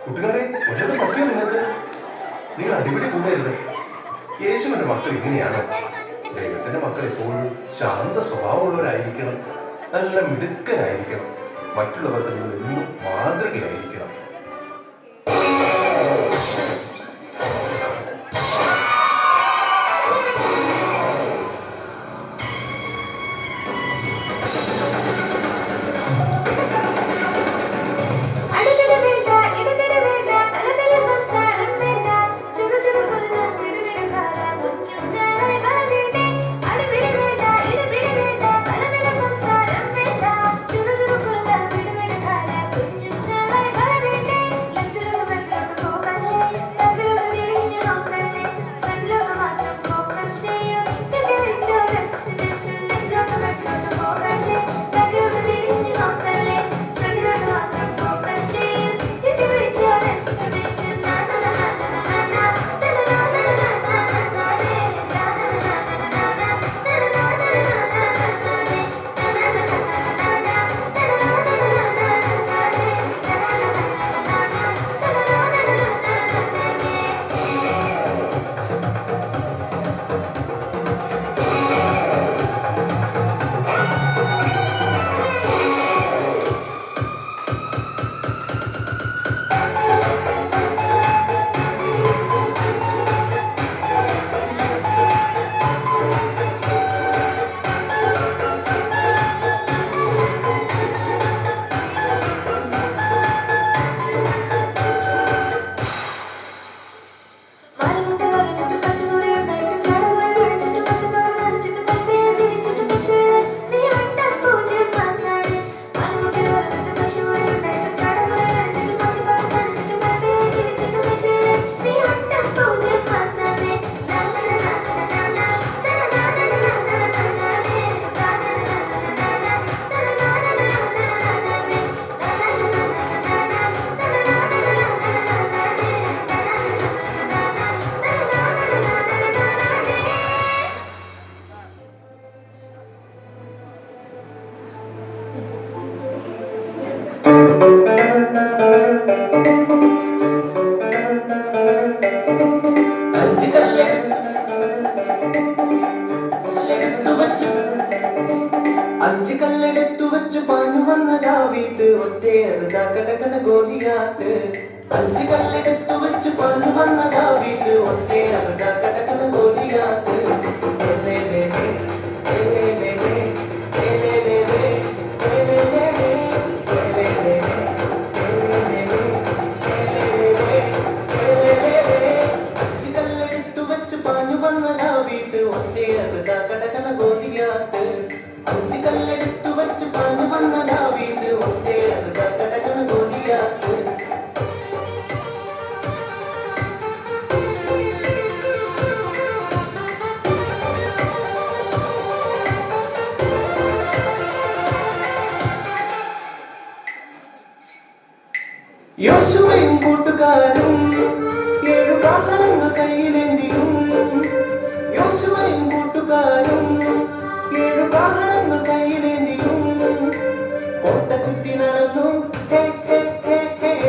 കൂട്ടുകാരെ, വല്ലതും പറ്റിയോ നിങ്ങൾക്ക്? നിങ്ങൾ അടിപിടി കൂടരുത്. യേശുവിന്റെ മക്കൾ ഇങ്ങനെയാണ്. ദൈവത്തിന്റെ മക്കൾ എപ്പോഴും ശാന്ത സ്വഭാവമുള്ളവരായിരിക്കണം, നല്ല മിടുക്കരായിരിക്കണം, മറ്റുള്ളവർക്ക് നിങ്ങൾ എന്നും മാതൃകയായിരിക്കണം. അഞ്ച് കല്ലെടുത്തു വെച്ചു പാഞ്ഞു വന്ന ദാവീദ് ഒറ്റയേറുതാ കടകട ഗോലിയാത്ത്. അഞ്ച് കല്ലെടുത്തു വെച്ചു പാഞ്ഞു വന്ന ദാവീദ് ഒറ്റയേറുതാ കടകട ഗോലിയാത്ത്. അഞ്ച് കല്ലെടുത്തു വെച്ചു പാഞ്ഞു വന്ന ദാവീദ് ഒറ്റയേറുതാ കടകട ഗോലിയാത്ത്. അഞ്ച് കല്ലെടുത്തു വെച്ചു പാഞ്ഞു വന്ന ദാവീദ് ഒറ്റയേറുതാ കടകട ഗോലിയാത്ത്. യോശുവയും കൂട്ടുകാരും ഏഴു കാഹളങ്ങൾ കയ്യിലേന്തിയും. യോശുവയും കൂട്ടുകാരും ഏഴു കാഹളങ്ങൾ കയ്യിലേന്തിയും. കോട്ട ചുറ്റി നടന്നു,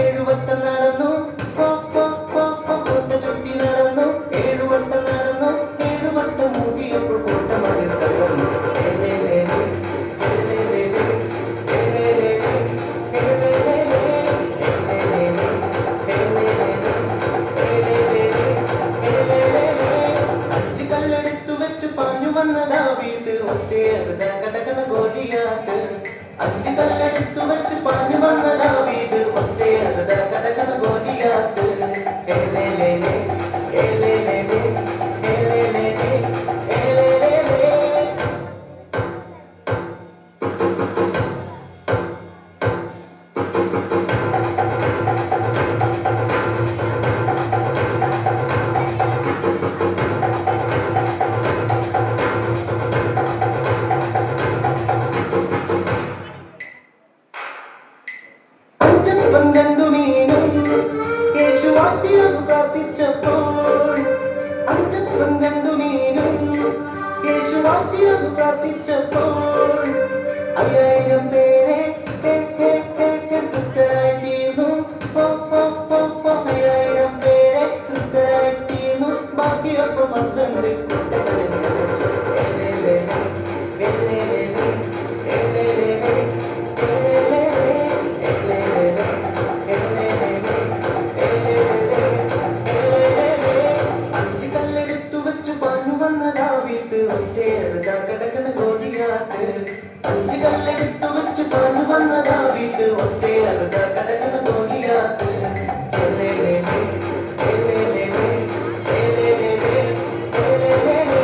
ഏഴുവട്ടം നടന്നു. കോട്ട ചുറ്റി നടന്നു, ഏഴുവട്ടം നടന്നു. ഏഴുവട്ടം മൂടിയപ്പോൾ കോട്ട മതിൽ തകർന്നു. പാഞ്ഞു വന്ന ദാവീദ് ഒറ്റയേറുതാ കടകട ഗോലിയാത്ത്. അഞ്ച് കല്ലെടുത്തു വെച്ച് പാഞ്ഞു വന്ന ദാവീദ് ഒറ്റയറുത കടകണ ഗോലിയാത്ത് ഏലേലേലേ ഏലേലേലേ ഏലേലേലേ ഏലേലേലേ. അഞ്ചപ്പം രണ്ടു മീനും യേശു വാഴ്ത്തിയത് പ്രാർത്ഥിച്ചപ്പോൾ അഞ്ചപ്പം രണ്ടു മീനും യേശു വാഴ്ത്തിയത് പ്രാർത്ഥിച്ചപ്പോൾ 5000 പേരെ തൃപ്തരായി തീർന്നു. 5000 പേരെ തൃപ്തരായി തീർന്നു. ബാക്കിയപ്പം 12 കൂട്ടങ്ങളിൽ നിറച്ചു. ഏലേലേലേ ഏലേലേലേ ഏലേലേലേ അഞ്ച് കല്ലെടുത്തു വെച്ചു പാഞ്ഞു വന്ന ദാവീദ് ഒറ്റയറുത കടകണ ഗോലിയാത്ത് അഞ്ച് കല്ലെടുത്തു വെച്ചു പാഞ്ഞു വന്ന ദാവീദ് ഒറ്റയറുത കടകണ ഗോലിയാത്ത് ഏലേലേലേ ഏലേലേലേ ഏലേലേലേ ഏലേലേലേ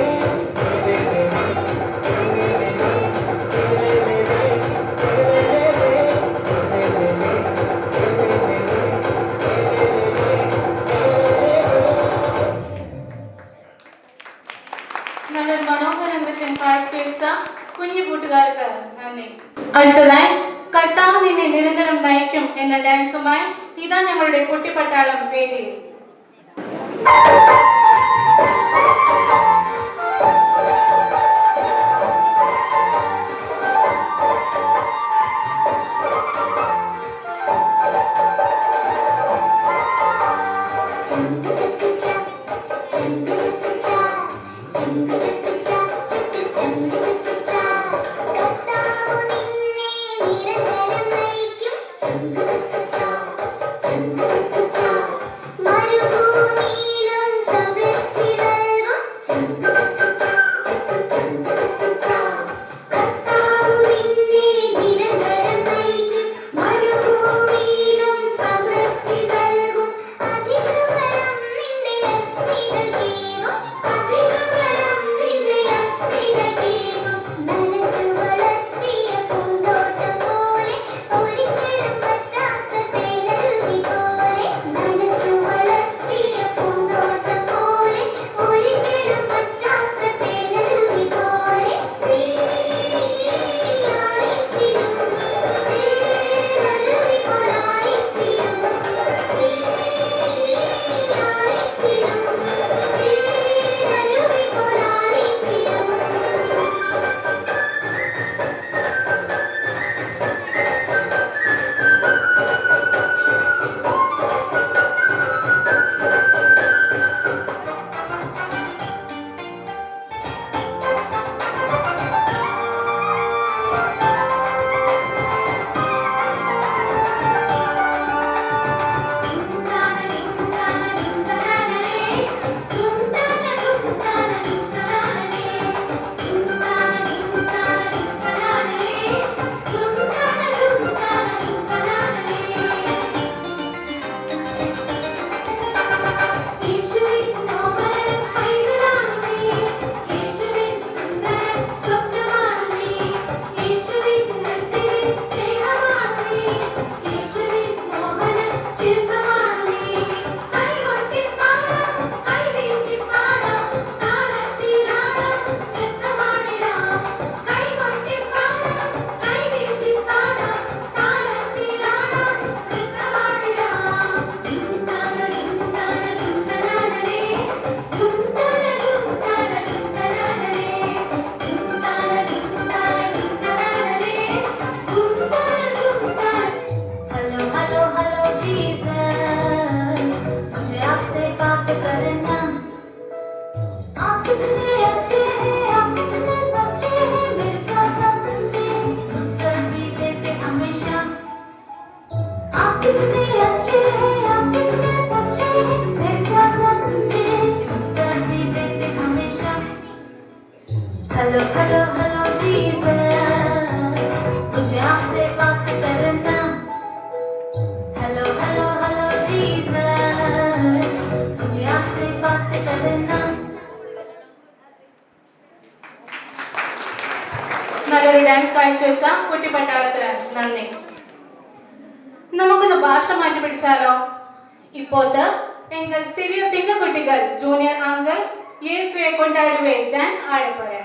നല്ലൊരു മനോഹര നൃത്യം കാഴ്ചവെച്ച കുഞ്ഞു കൂട്ടുകാർക്ക് നന്ദി. അടുത്തതായി കർത്താവ് നിന്നെ നിരന്തരം നയിക്കും എന്ന ഡാൻസുമായി ഇതാ ഞങ്ങളുടെ കുട്ടിപ്പട്ടാളം വേദിയിൽ. हेलो हेलो हेलो जीसस, मुझे आपसे बात करना നല്ലൊരു ഡാൻസ് കാഴ്ചവെച്ച കുട്ടിപ്പട്ടാളത്തിന് നന്ദി. നമുക്കൊന്ന് ഭാഷ മാറ്റി പിടിച്ചാലോ? ഇപ്പോത്ത് എങ്കിൽ സിറിയ സിംഗക്കുട്ടികൾ ജൂനിയർ അങ്കിൾ യേസുവെ കൊണ്ടാടുവേ ഡാൻസ് ആടപ്പോരെ.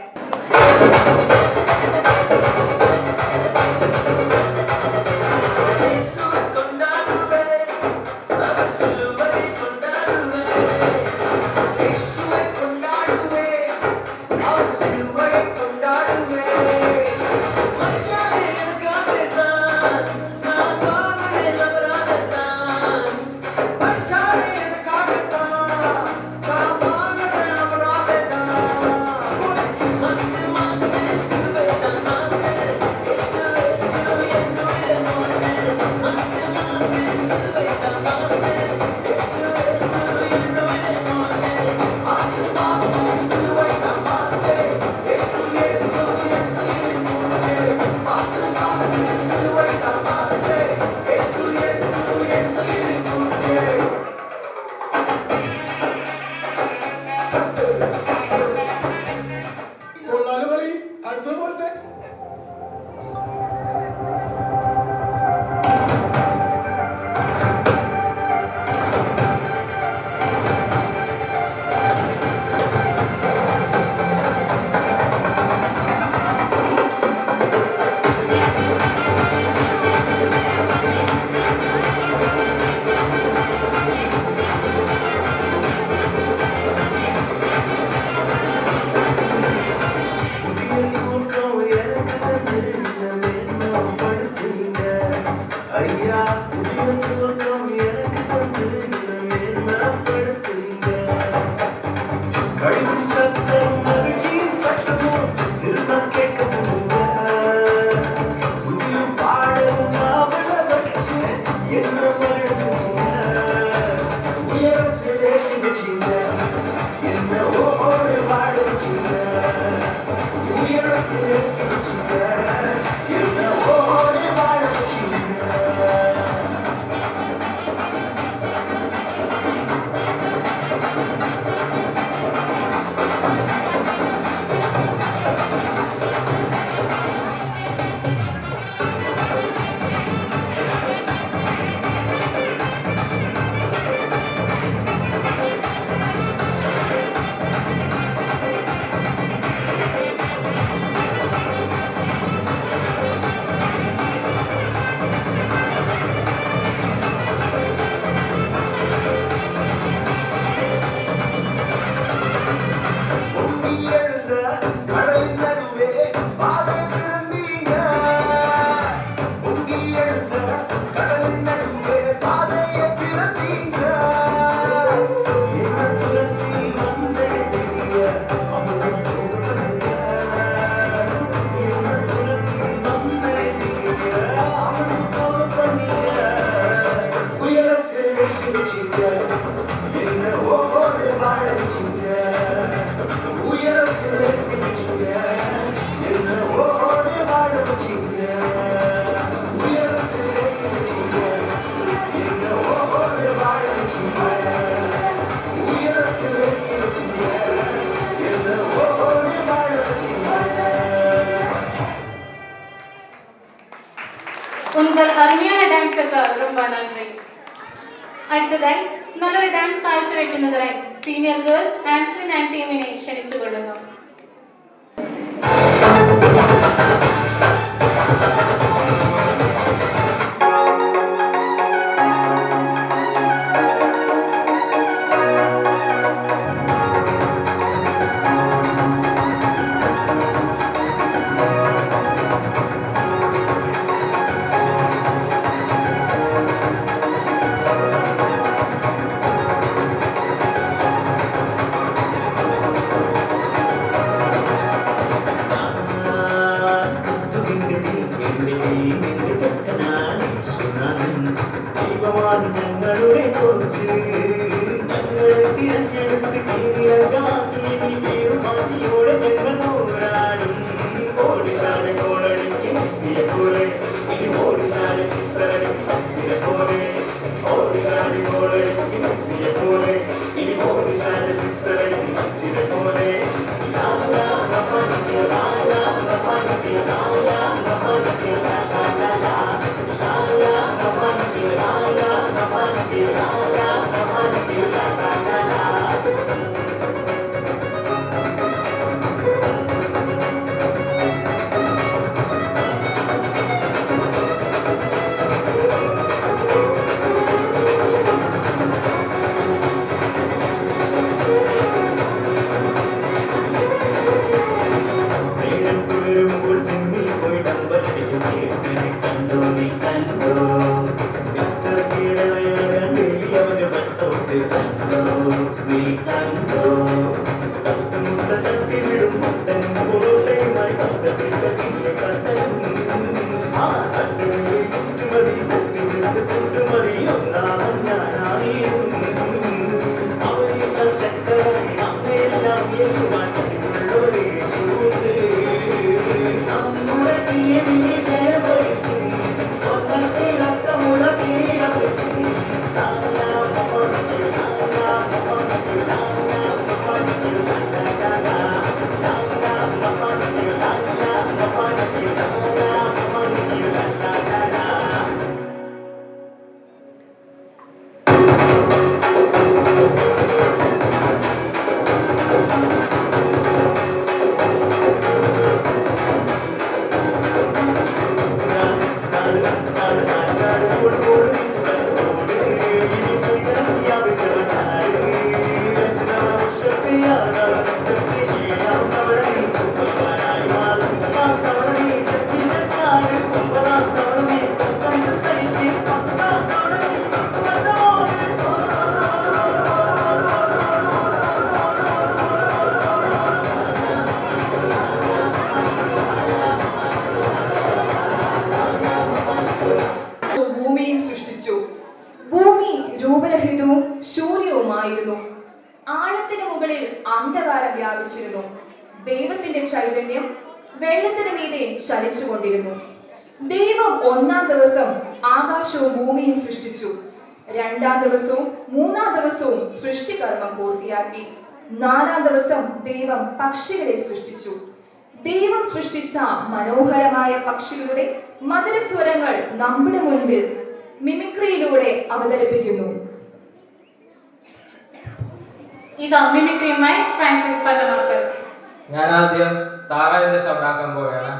உங்கள் அருமையான டான்ஸுக்கு ரொம்ப நன்றி. അടുത്തതായി നല്ലൊരു dance കാഴ്ചവെക്കുന്നതിനായി senior girls Ansin and ടീമിനെ ക്ഷണിച്ചുകൊള്ളുന്നു. ഞങ്ങളുടെ കൊച്ച് ഞങ്ങളെ തിരഞ്ഞെടുത്ത് കീഴിയോടെ ഞങ്ങൾ പോരാടും. ഓടിച്ചാട് ഗോളടിക്ക് മെസ്സിയെ പോലെ, ഇനി ഓടിച്ചാട് സിക്സറടിക്ക് സച്ചിനെ പോലെ. ഓടിച്ചാട് ഗോളടിക്ക് മെസ്സിയെ പോലെ, ഇനി ഓടിച്ചാട് ഭൂമിയും സൃഷ്ടിച്ചു. ഭൂമി രൂപരഹിതവും ശൂന്യവുമായിരുന്നു. ആഴത്തിന് മുകളിൽ അന്ധകാരം വ്യാപിച്ചിരുന്നു. ദൈവത്തിന്റെ ചൈതന്യം വെള്ളത്തിന് മീതെ ചലിച്ചുകൊണ്ടിരുന്നു. ദൈവം ഒന്നാം ദിവസം ആകാശവും ഭൂമിയും സൃഷ്ടിച്ചു. രണ്ടാം ദിവസവും മൂന്നാം ദിവസവും സൃഷ്ടികർമ്മം പൂർത്തിയാക്കി. നാലാം ദിവസം ദൈവം പക്ഷികളെ സൃഷ്ടിച്ചു. ദൈവം സൃഷ്ടിച്ച മനോഹരമായ പക്ഷികളുടെ മധുരസ്വരങ്ങൾ നമ്മുടെ മുൻപിൽ മിമിക്രിയിലൂടെ അവതരിപ്പിക്കുന്നു. ഇതാ മിമിക്രിയുമായി ഫ്രാൻസിസ് പദമാക്കൽ. ഞാൻ ആദ്യം താറാവിന്റെ സൗണ്ട് ആക്കാൻ പോവുകയാണ്.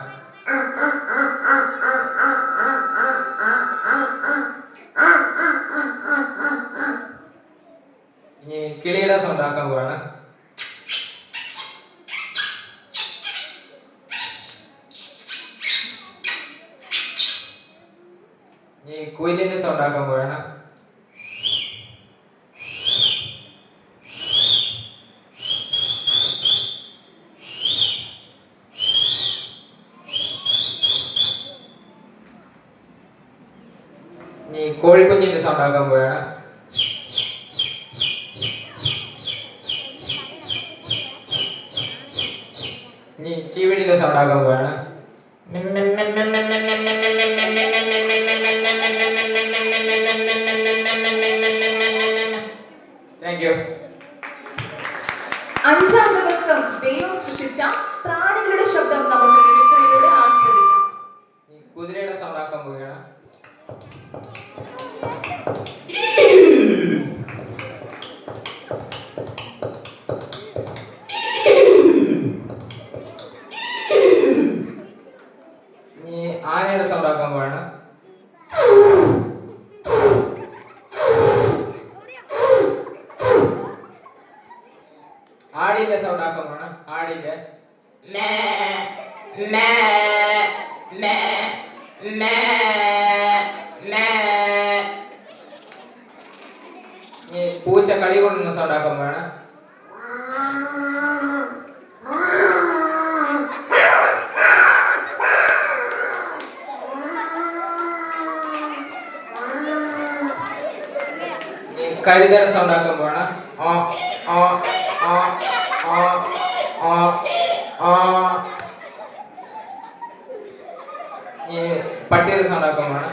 ഇനി കിളിയുടെ സൗണ്ട് ആക്കാൻ പോവാണ്. ഇനി കുയിലിന്റെ സൗണ്ട് ആക്കാൻ പോവാണ്. ഇനി കോഴിക്കുഞ്ഞിന്റെ സൗണ്ട് ആക്കാൻ പോവാണ്. ഇനി ചീവിടിന്റെ സൗണ്ട് ആക്കാൻ പോവാണ്. Thank you. അഞ്ചാം ദിവസം ദൈവം സൃഷ്ടിച്ച പ്രാണികളുടെ ശബ്ദം നമുക്ക് മിമിക്രിയിലൂടെ ആസ്വദിക്കാം. കുതിരയുടെ സൗണ്ട് ആക്കാൻ പോവുകയാണ്. ഇനി ആനയുടെ സൗണ്ട് ആക്കാൻ പോവാണ്. ആടിന്റെ സൗണ്ട് ആക്കാൻ പോവാണ്. ആടിന്റെ പൂച്ച കളി കൊണ്ടുന്ന സൗണ്ട് ആക്കാൻ പോവാണ്. കഴുതയുടെ സൗണ്ട് ആക്കാൻ പോവാണ്. പട്ടിയുടെ സൗണ്ട് ആക്കാൻ പോവാണ്.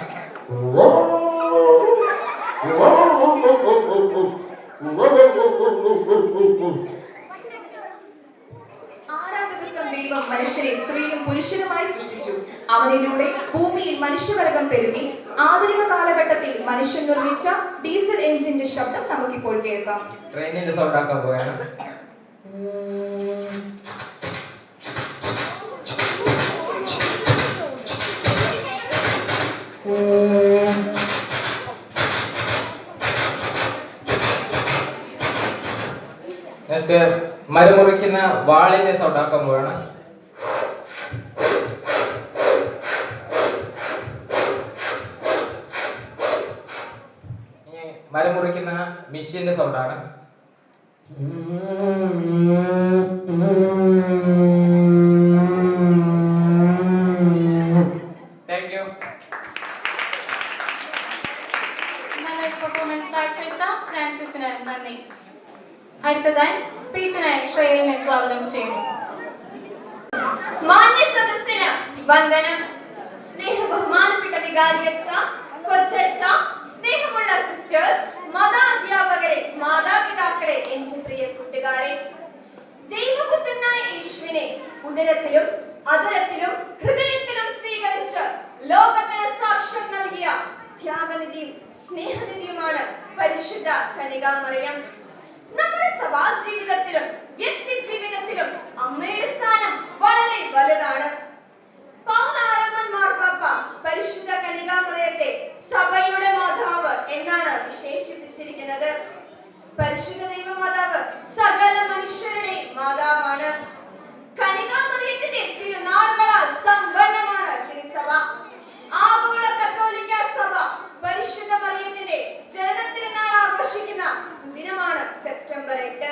ആറാം ദിവസം ദൈവം മനുഷ്യരെ സ്ത്രീയും പുരുഷനുമായി സൃഷ്ടിച്ചു. അവനിലൂടെ ഭൂമിയിൽ മനുഷ്യവർഗം പെരുകി ആധുനിക കാലഘട്ടത്തിൽ മനുഷ്യൻ നിർമ്മിച്ച ഡീസൽ എഞ്ചിന്റെ ശബ്ദം നമുക്കിപ്പോൾ കേൾക്കാം. ട്രെയിനിന്റെ സൗണ്ട് ആക്കാൻ പോയാണ്. നെക്സ്റ്റ് മരമുറിക്കുന്ന വാളിന്റെ സൗണ്ട് ആക്കാൻ പോവാണ്. മരം മുറിക്കുന്ന മെഷീന്റെ സൗണ്ടാണ്. Thank you. നല്ല പെർഫോമൻസ് കാഴ്ചവെച്ച ഫ്രാൻസിസിന് നന്ദി. അടുത്തതായി സ്പീച്ചിനായി ശ്രേയലിനെ സ്വാഗതം ചെയ്യുന്നു. മാന്യ സദസ്സിന് വന്ദനം. സ്നേഹ ബഹുമാനപ്പെട്ട വികാരിയച്ഛ, കൊച്ചച്ഛ, സ്നേഹമുള്ള സിസ്റ്റേഴ്സ്, മതാധ്യാപകരെ, മാതാപിതാക്കളെ, എന്റെ പ്രിയ കൂട്ടുകാരെ, ദൈവപുത്രനായ യേശുവിനെ ഉദരത്തിലും അധരത്തിലും ഹൃദയത്തിലും സ്വീകരിച്ച് ലോകത്തിന് സാക്ഷ്യം നൽകിയ ത്യാഗനിധിയും സ്നേഹനിധിയുമാണ് പരിശുദ്ധ കന്യകാമറിയം. നമ്മുടെ സഭാ ജീവിതത്തിലും വ്യക്തി ജീവിതത്തിലും അമ്മയുടെ സ്ഥാനം വളരെ വലുതാണ്. പൗരാരമ്മൻ മാർപ്പാപ്പ പരിശുദ്ധ കന്യകാമറിയത്തെ സഭയുടെ മാതാവ് എന്നാണ് വിശേഷിപ്പിച്ചിരിക്കുന്നത്. പരിശുദ്ധ ദൈവമാതാവ് സകല മനുഷ്യരുടെ മാതാവാണ്. കന്യകാമറിയത്തിന്റെ തിരുനാളുകളാൽ സമ്പന്നമാണ് തിരുസഭ. ആഗോള കത്തോലിക്ക സഭ പരിശുദ്ധ മറിയത്തിന്റെ ജനനത്തിരുനാൾ ആഘോഷിക്കുന്ന ദിനമാണ് സെപ്റ്റംബർ 8.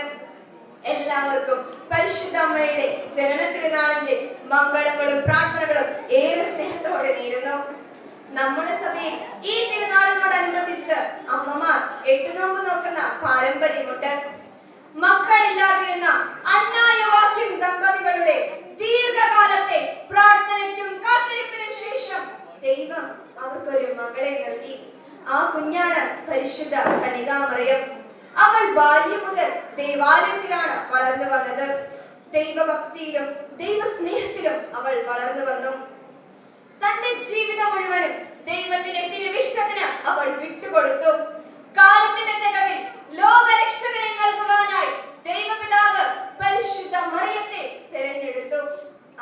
എല്ലാവർക്കും പരിശുദ്ധ അമ്മയുടെ ജനനത്തിരുനാളിന്റെ മംഗളങ്ങളും പ്രാർത്ഥനകളും ഏറെ സ്നേഹത്തോടെ നേരുന്നു. നമ്മുടെ സഭയിൽ ഈ തിരുനാളിനോടനുബന്ധിച്ച് അമ്മമാർ 8 നോമ്പ് നോക്കുന്ന പാരമ്പര്യമുണ്ട്. മക്കളില്ലാതിരുന്ന അന്നായവാക്യം ദമ്പതികളുടെ ദീർഘകാലത്തെ പ്രാർത്ഥനയ്ക്കും കാത്തിരിപ്പിനും ശേഷം ദൈവം അവർക്കൊരു മകളെ നൽകി. ആ കുഞ്ഞാണ് പരിശുദ്ധ കന്യകാമറിയം. അവൾ ബാല്യം മുതൽ ദേവാലയത്തിലാണ് വളർന്നു വന്നത്. ദൈവഭക്തിയിലും ദൈവസ്നേഹത്തിലും അവൾ വളർന്നു വന്നു. തന്റെ ജീവിതം മുഴുവനും ദൈവത്തിന്റെ തിരുവിഷ്ടത്തിന് അവൾ വിട്ടുകൊടുത്തു. കാലത്തിന്റെ തികവിൽ ലോകരക്ഷകനെ നൽകുവാനായി ദൈവപിതാവ് പരിശുദ്ധ മറിയത്തെ തിരഞ്ഞെടുത്തു.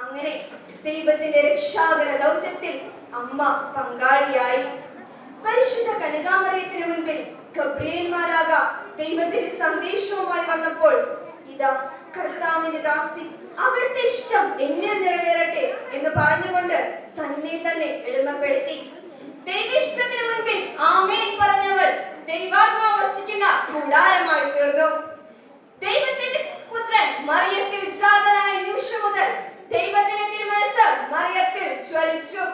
അങ്ങനെ ദൈവത്തിന്റെ രക്ഷാകര ദൗത്യത്തിൽ അമ്മ പങ്കാളിയായി. പരിശുദ്ധ കന്യകാമറിയത്തിന് മുൻപിൽ ഗബ്രിയേൽ മാലാഖ ദൈവത്തിന്റെ സന്ദേശവുമായി വന്നപ്പോൾ, ഇതാ കർത്താവിന്റെ ദാസി, അവിടുത്തെ ഇഷ്ടം എന്നിൽ നിറവേറട്ടെ എന്ന് പറഞ്ഞുകൊണ്ട് തന്നെ എളിമപ്പെടുത്തി. ദൈവിഷ്ടത്തിന് മുൻപിൽ ആമേൻ പറഞ്ഞവൾ ദൈവാത്മാവ് വസിക്കുന്ന കൂടാരമായി തീർന്നു. ദൈവത്തിന്റെ പുത്രൻ മറിയത്തിൽ ജാതനായ നിമിഷം മുതൽ ദൈവത്തിന്റെ തിരുമനസ്സ് മറിയത്തിൽ ജ്വലിച്ചു.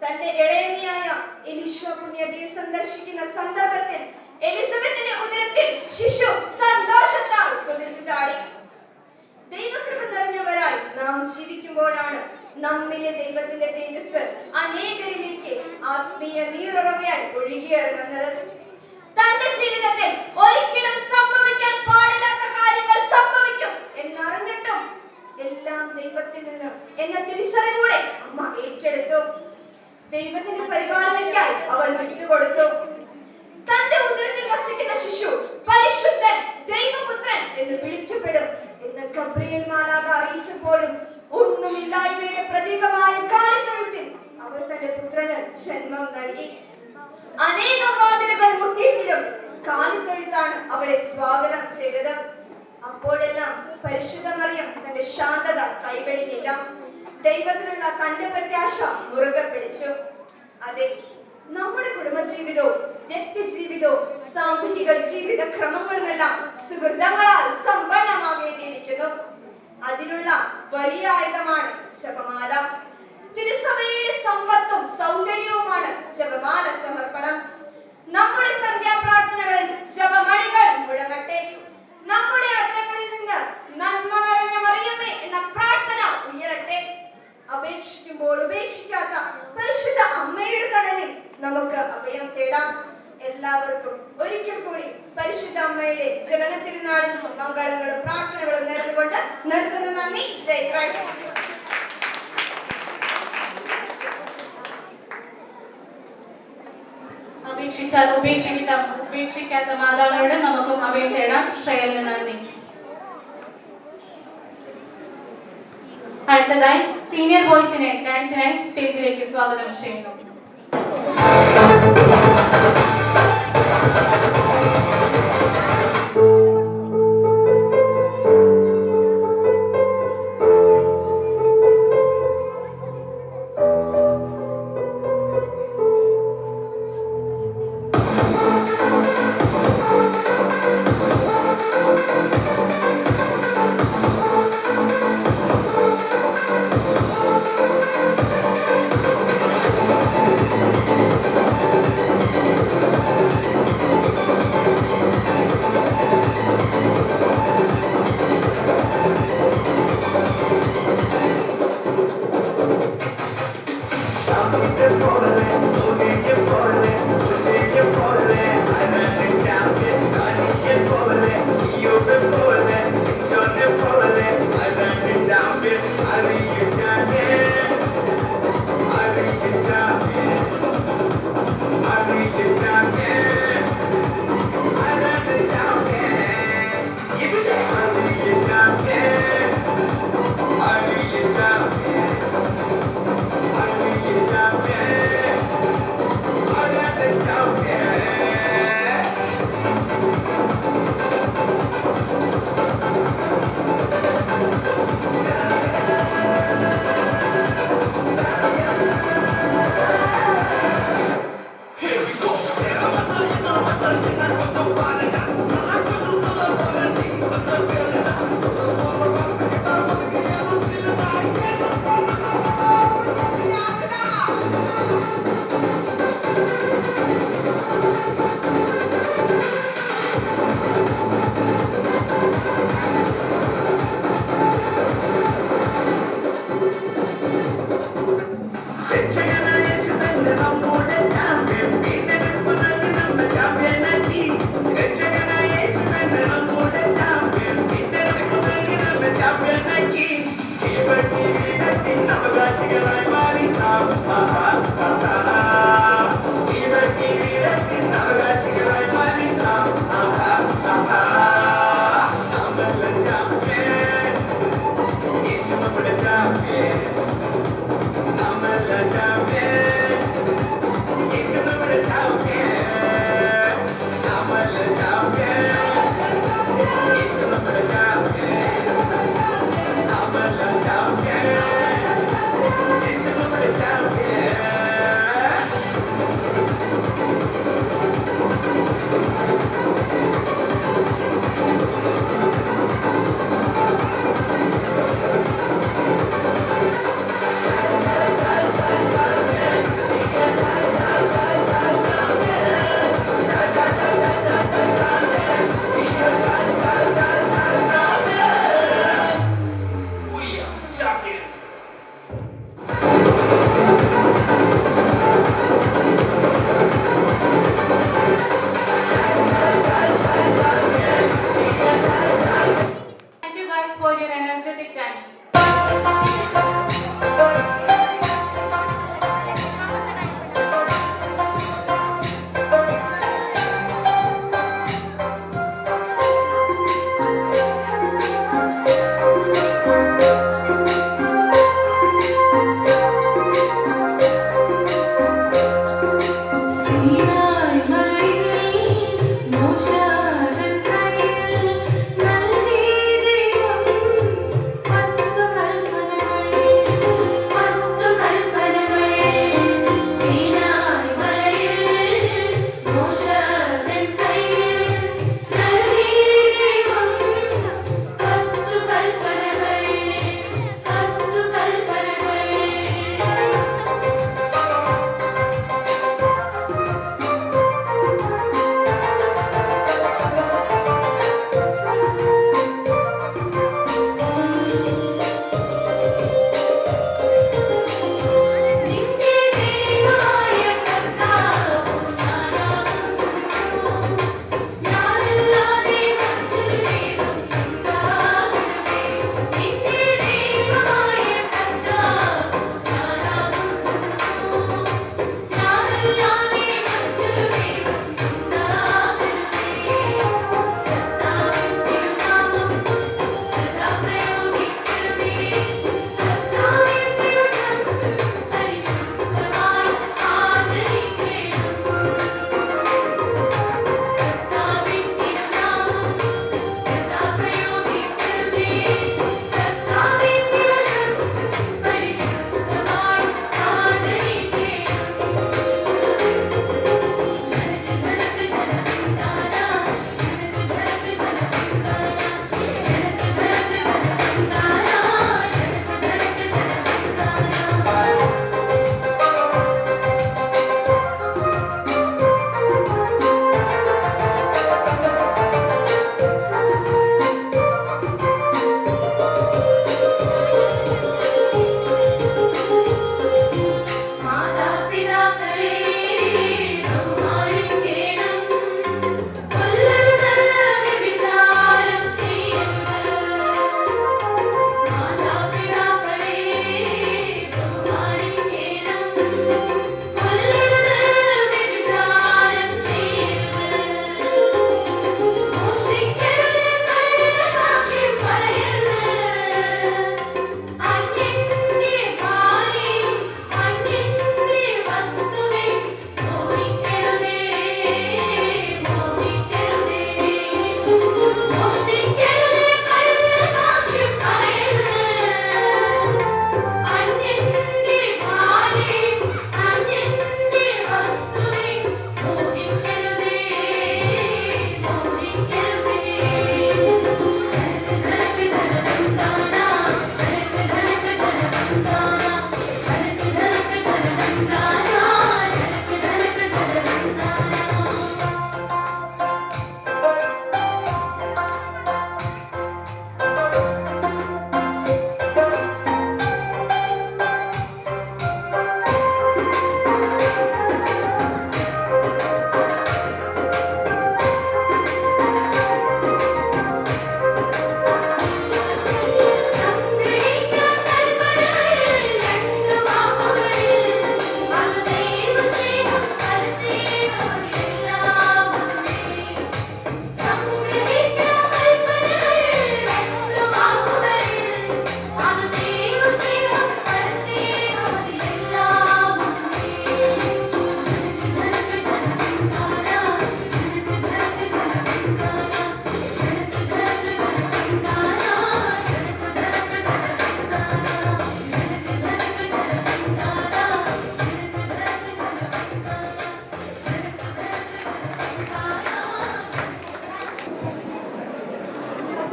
തന്റെ ഇളയമ്മയായ എലീശ പുണ്യതയെ സന്ദർശിക്കുന്ന സന്ദർഭത്തിൽ എലിസബത്തിന്റെ ഉദരത്തിൽ ശിശു സന്തോഷത്താൽ കുതിച്ചു ചാടി. ദൈവകൃപ നിറഞ്ഞവരായി നാം ജീവിക്കുമ്പോഴാണ് നമ്മിലെ ദൈവത്തിന്റെ തേജസ് അനേകരിലേക്ക് ആത്മീയ നീറുറവയായി ഒഴുകിയിറങ്ങുന്നത്. തന്റെ ജീവിതത്തിൽ ഒരിക്കലും സംഭവിക്കാൻ പാടില്ലാത്ത കാര്യങ്ങൾ സംഭവിക്കും എന്നറിഞ്ഞിട്ടും എല്ലാം ദൈവത്തിൽ നിന്ന് എന്ന തിരിച്ചറിവോടെ അമ്മ ഏറ്റെടുത്തു. ദൈവത്തിന്റെ പരിപാലനയ്ക്കായി അവൾ വിട്ടുകൊടുത്തു. തന്റെ ഉദരത്തിൽ വസിക്കുന്ന ശിശു പരിശുദ്ധൻ, ദൈവപുത്രൻ എന്ന് വിളിക്കപ്പെടും എന്ന് ഗബ്രിയേൽ മാലാഖ അറിയിച്ചപ്പോഴും ഒന്നുമില്ലായ്മയുടെ പ്രതീകമായ കാലിത്തൊഴുത്തിൽ അവൾ തന്റെ പുത്രന് ജന്മം നൽകി. അനേകം വാതിലുകൾ മുട്ടിയെങ്കിലും കാലിത്തൊഴുത്താണ് അവളെ സ്വാഗതം ചെയ്തത്. അപ്പോഴെല്ലാം പരിശുദ്ധ മറിയം തന്റെ ശാന്തത കൈവെടിഞ്ഞില്ല. ദൈവത്തിലുള്ള തന്റെ പ്രത്യാശ മുറുകെ പിടിച്ചു. അതെ, നമ്മുടെ കുടുംബജീവിതവും വ്യക്തി ജീവിതവും സാമൂഹിക ജീവിത ക്രമങ്ങളുമെല്ലാം സുഹൃതങ്ങളാൽ സമ്പന്നമാകേണ്ടിയിരിക്കുന്നു. അതിനുള്ള വലിയ ആയുധമാണ് ജപമാല. തിരുസഭയുടെ സമ്പത്തും സൗന്ദര്യവുമാണ് ജപമാല സമർപ്പണം. നമ്മുടെ സന്ധ്യാപ്രാർത്ഥനകളിൽ ജപമണികൾ മുഴങ്ങട്ടെ. നമ്മുടെ അധരങ്ങളിൽ നിന്ന് നന്മ നിറഞ്ഞ മറിയമേ എന്ന പ്രാർത്ഥന ഉയരട്ടെ. അപേക്ഷിക്കുമ്പോൾ ഉപേക്ഷിക്കാത്ത പരിശുദ്ധ അമ്മയുടെ തണലിൽ നമുക്ക് അഭയം തേടാം. എല്ലാവർക്കും ഒരിക്കൽ കൂടി പരിശുദ്ധ അമ്മയുടെ ജനനത്തിരുനാളിൻ മംഗളങ്ങളും പ്രാർത്ഥനകളും നേർന്നുകൊണ്ട് നിർത്തുന്നു. നന്ദി. ജയ് ക്രൈസ്റ്റ്. ശിക്ഷിച്ചാൽ ഉപേക്ഷിക്കാത്ത മാതാവിനോട് നമുക്കും അഭയം തേടാം. ശ്രേയലിന് നന്ദി. അടുത്തതായി സീനിയർ ബോയ്സിനെ ഡാൻസിനായി സ്റ്റേജിലേക്ക് സ്വാഗതം ചെയ്യുന്നു.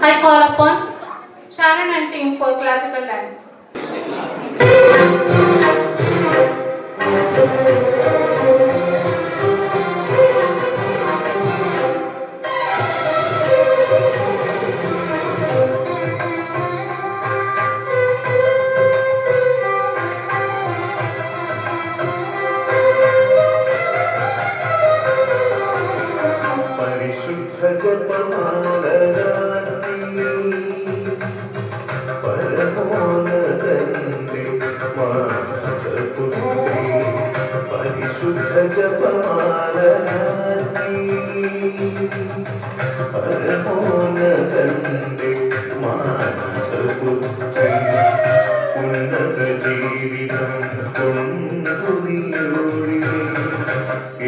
I call upon Sharon and team for classical dance. പരിശുദ്ധ ജപമാലരാത്രി പരമോന്നതന്റെ മാനസപുത്രി പരിശുദ്ധ ജപമാലരാത്രി പരമോന്നതന്റെ മാനസപുത്രി ഉന്നത ജീവിതം കൊണ്ടു നീയൊഴി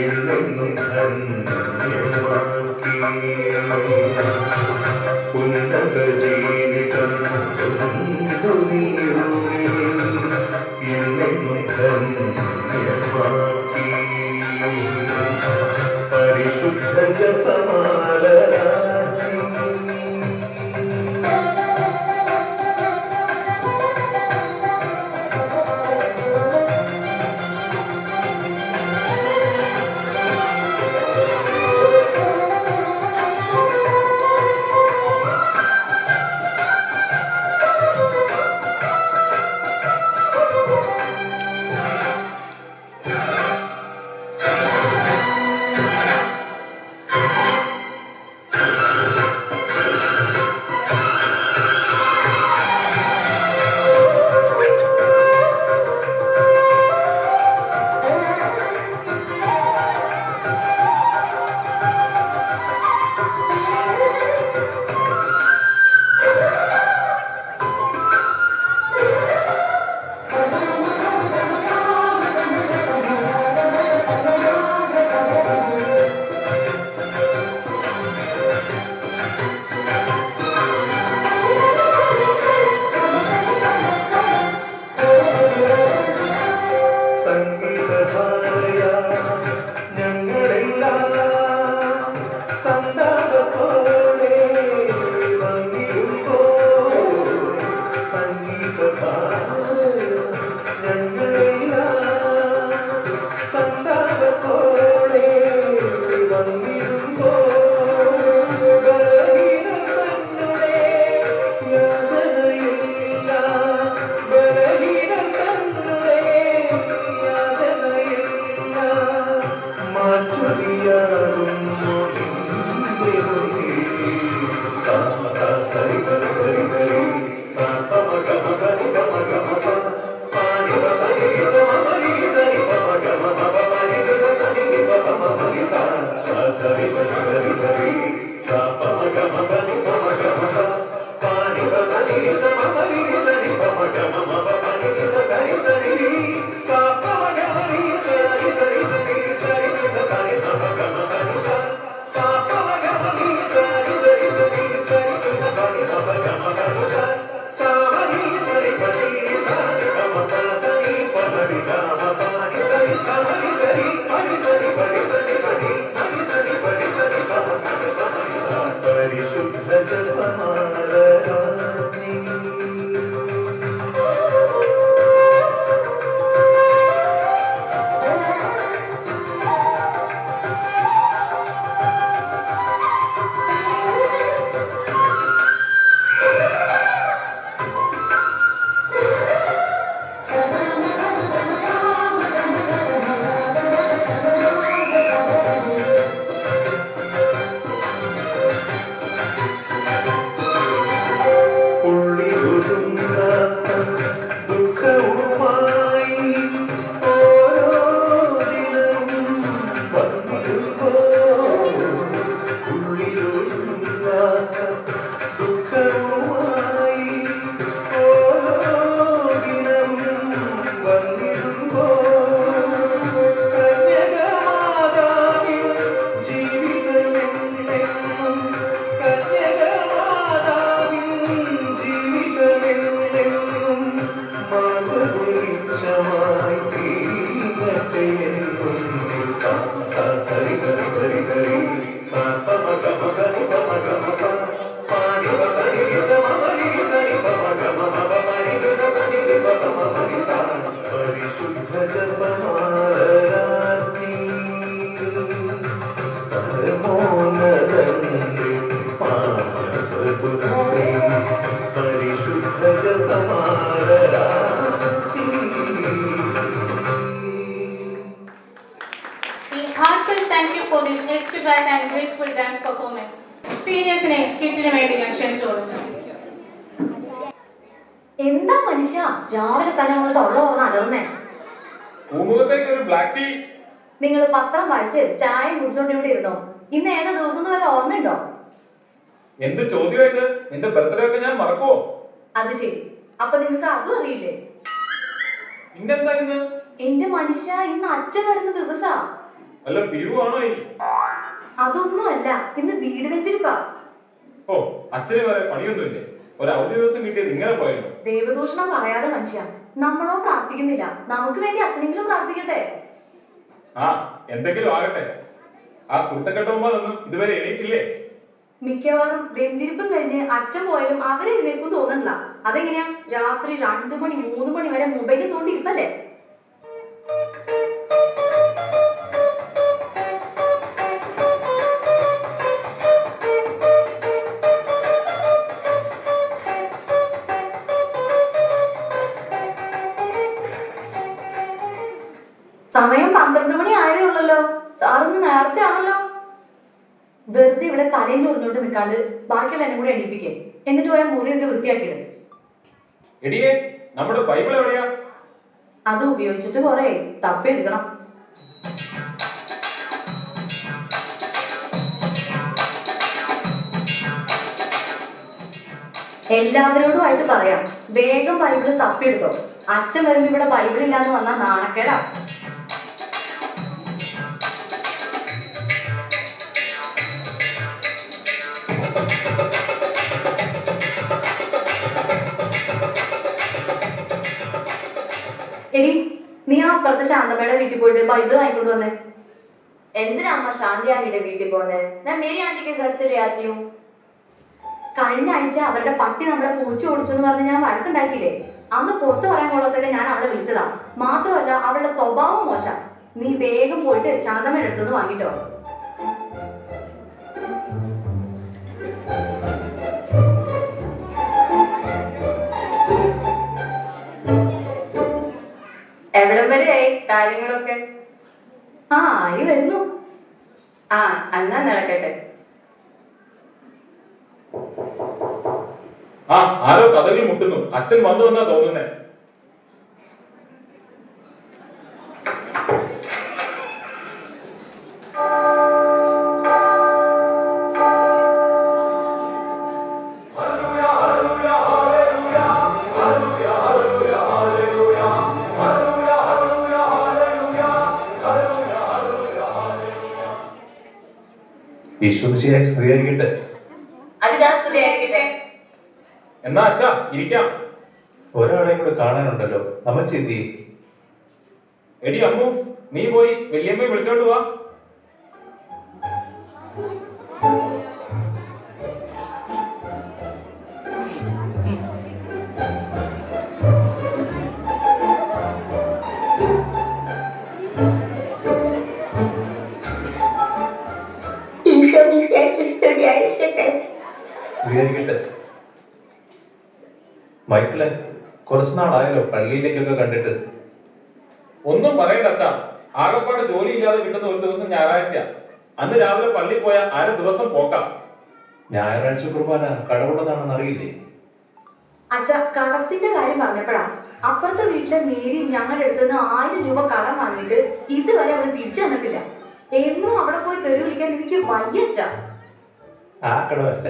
എന്നെന്നും ധന്യമാക്കി ഉന്നത ജീവിതം കൊണ്ടു നീയൊഴി എന്നെന്നും ധന്യമാക്കി പരിശുദ്ധ ജപമാല A heartfelt thank you for this exquisite and graceful dance performance. Seniors-നെ സ്കിറ്റിന് വേണ്ടി ഞാൻ ക്ഷണിച്ചോളൂ. എന്താ മനുഷ്യ രാവിലെ തന്നെ നമ്മൾ തൊള്ള തുറന്ന് അലർന്നേ? ഒരു ബ്ലാക്ക് ടീ. നിങ്ങൾ പത്രം വായിച്ച് ചായ കുടിച്ചോണ്ട് ഇവിടെ ഇരുന്നോ? ഇന്ന് ഏതാ ദിവസം വല്ല ഓർമ്മയുണ്ടോ? എന്ത് ചോദ്യമായിട്ട്? നിന്റെ ബർത്ത്ഡേ ഒക്കെ ഞാൻ മറക്കുവോ? അത് ശരി, അപ്പൊ നിങ്ങൾക്ക് അതും അറിയില്ലേ? ഇന്നെന്താ ഇന്ന്? എന്റെ മനുഷ്യ, ഇന്ന് അച്ഛൻ വരുന്ന ദിവസാ. അല്ല പിരിവാണോ ഇനി? അതൊന്നും അല്ല, ഇന്ന് വീട് വെച്ചിരിപ്പാ. ഓ, അച്ഛന് വേറെ പണിയൊന്നുമില്ലേ? ഒരു അവധി ദിവസം കിട്ടിയത് ഇങ്ങനെ പോയിരുന്നു. ദൈവദൂഷണം പറയാതെ മനുഷ്യ, നമ്മളോ പ്രാർത്ഥിക്കുന്നില്ല, നമുക്ക് വേണ്ടി അച്ഛനെങ്കിലും പ്രാർത്ഥിക്കട്ടെ. ആ, എന്തെങ്കിലും ആകട്ടെ. ആ കുരുത്തക്കെട്ടവന്മാരൊന്നും ഇതുവരെ എണീറ്റില്ലേ? മിക്കവാറും വെഞ്ചിരിപ്പും കഴിഞ്ഞ് അച്ഛൻ പോയാലും അവരെ എഴുന്നേൽക്കും തോന്നണില്ല. അതെങ്ങനെയാ? രാത്രി 2 മണി 3 മണി വരെ മൊബൈലിൽ തോണ്ടിരിപ്പല്ലേ? സമയം 12 മണി ആയതേ ഉള്ളല്ലോ. സാറിന്ന് നേരത്തെ ആണല്ലോ. വെറുതെ ഇവിടെ തലയും ചൊറിഞ്ഞോട്ട് നിൽക്കാണ്ട് ബാക്കിയുള്ള എന്നെ കൂടെ എണീപ്പിക്കേ. എന്നിട്ട് പോയാൽ മുറിയൊക്കെ വൃത്തിയാക്കിയിട്. എടിയേ, നമ്മുടെ ബൈബിൾ എവിടെയാ? അത് ഉപയോഗിച്ചിട്ട് കുറെ തപ്പിയെടുക്കണം. എല്ലാവരോടുമായിട്ട് പറയാം, വേഗം ബൈബിള് തപ്പിയെടുത്തോ. അച്ഛൻ വരുമ്പോ ഇവിടെ ബൈബിൾ ഇല്ലാന്ന് വന്നാൽ നാണക്കേടാ. എടി, നീ ആ അപ്പുറത്തെ ശാന്തമ്മയുടെ വീട്ടിൽ പോയിട്ട് ബൈബിൾ വാങ്ങിക്കൊണ്ട് വന്നേ. എന്തിനാ അമ്മ ശാന്തി ആന്റിയുടെ വീട്ടിൽ പോകുന്നത്? ഞാൻ മേരി ആന്റിക്ക് ഘർസിലെ ആത്തിയും. കഴിഞ്ഞ ആഴ്ച അവരുടെ പട്ടി നമ്മളെ പൂച്ച ഓടിച്ചെന്ന് പറഞ്ഞ് ഞാൻ വഴക്കുണ്ടാക്കിയില്ലേ? അന്ന് പുറത്ത് പറയാൻ കൊള്ളത്തൊക്കെ ഞാൻ അവളെ വിളിച്ചതാ. മാത്രമല്ല അവളുടെ സ്വഭാവം മോശം. നീ വേഗം പോയിട്ട് ശാന്തമ്മയുടെ അടുത്തുനിന്ന് വാങ്ങിട്ടോ. എവിടം വരെയായി കാര്യങ്ങളൊക്കെ? ആ, ആയി വരുന്നു. ആ, എന്നാ നടക്കട്ടെ. ആ, ആരോ കഥകിൽ മുട്ടുന്നു. അച്ഛൻ വന്നു എന്നാ തോന്നുന്നേ. ഈശോമിശിഹായെ സ്തുതിയായിരിക്കട്ടെ. എന്നാ അച്ഛാ ഇരിക്കാം. ഒരാളെയും കൂടെ കാണാനുണ്ടല്ലോ. അമ്മച്ചി എന്തി? എടി അമ്മു, നീ പോയി വല്യമ്മയെ വിളിച്ചോണ്ട് പോവാ. സ്തുതിയായിരിക്കട്ടെ. മൈക്കിളെ, കുറച്ചു നാളായല്ലോ പള്ളിയിലേക്കൊക്കെ കണ്ടിട്ട്. ഒന്നും പറയണ്ട അച്ഛാ, ആകപ്പാട് ജോലി ഇല്ലാതെ കിട്ടുന്ന ഒരു ദിവസം ഞായറാഴ്ച. അന്ന് രാവിലെ പള്ളിയിൽ പോയ അര ദിവസം പോക്കാം. ഞായറാഴ്ച കുർബാന കടവുള്ളതാണെന്ന് അറിയില്ലേ? അച്ഛാ, കടത്തിന്റെ കാര്യം പറഞ്ഞപ്പോഴാ അപ്പുറത്തെ വീട്ടിലെ മേരി ഞങ്ങളുടെ അടുത്ത് നിന്ന് 1000 രൂപ കടം വാങ്ങിയിട്ട് ഇതുവരെ അവള് തിരിച്ചു തന്നിട്ടില്ല. എന്നും അവിടെ പോയി തെറി വിളിക്കാൻ എനിക്ക് വയ്യച്ചാ. ആ കടമല്ല,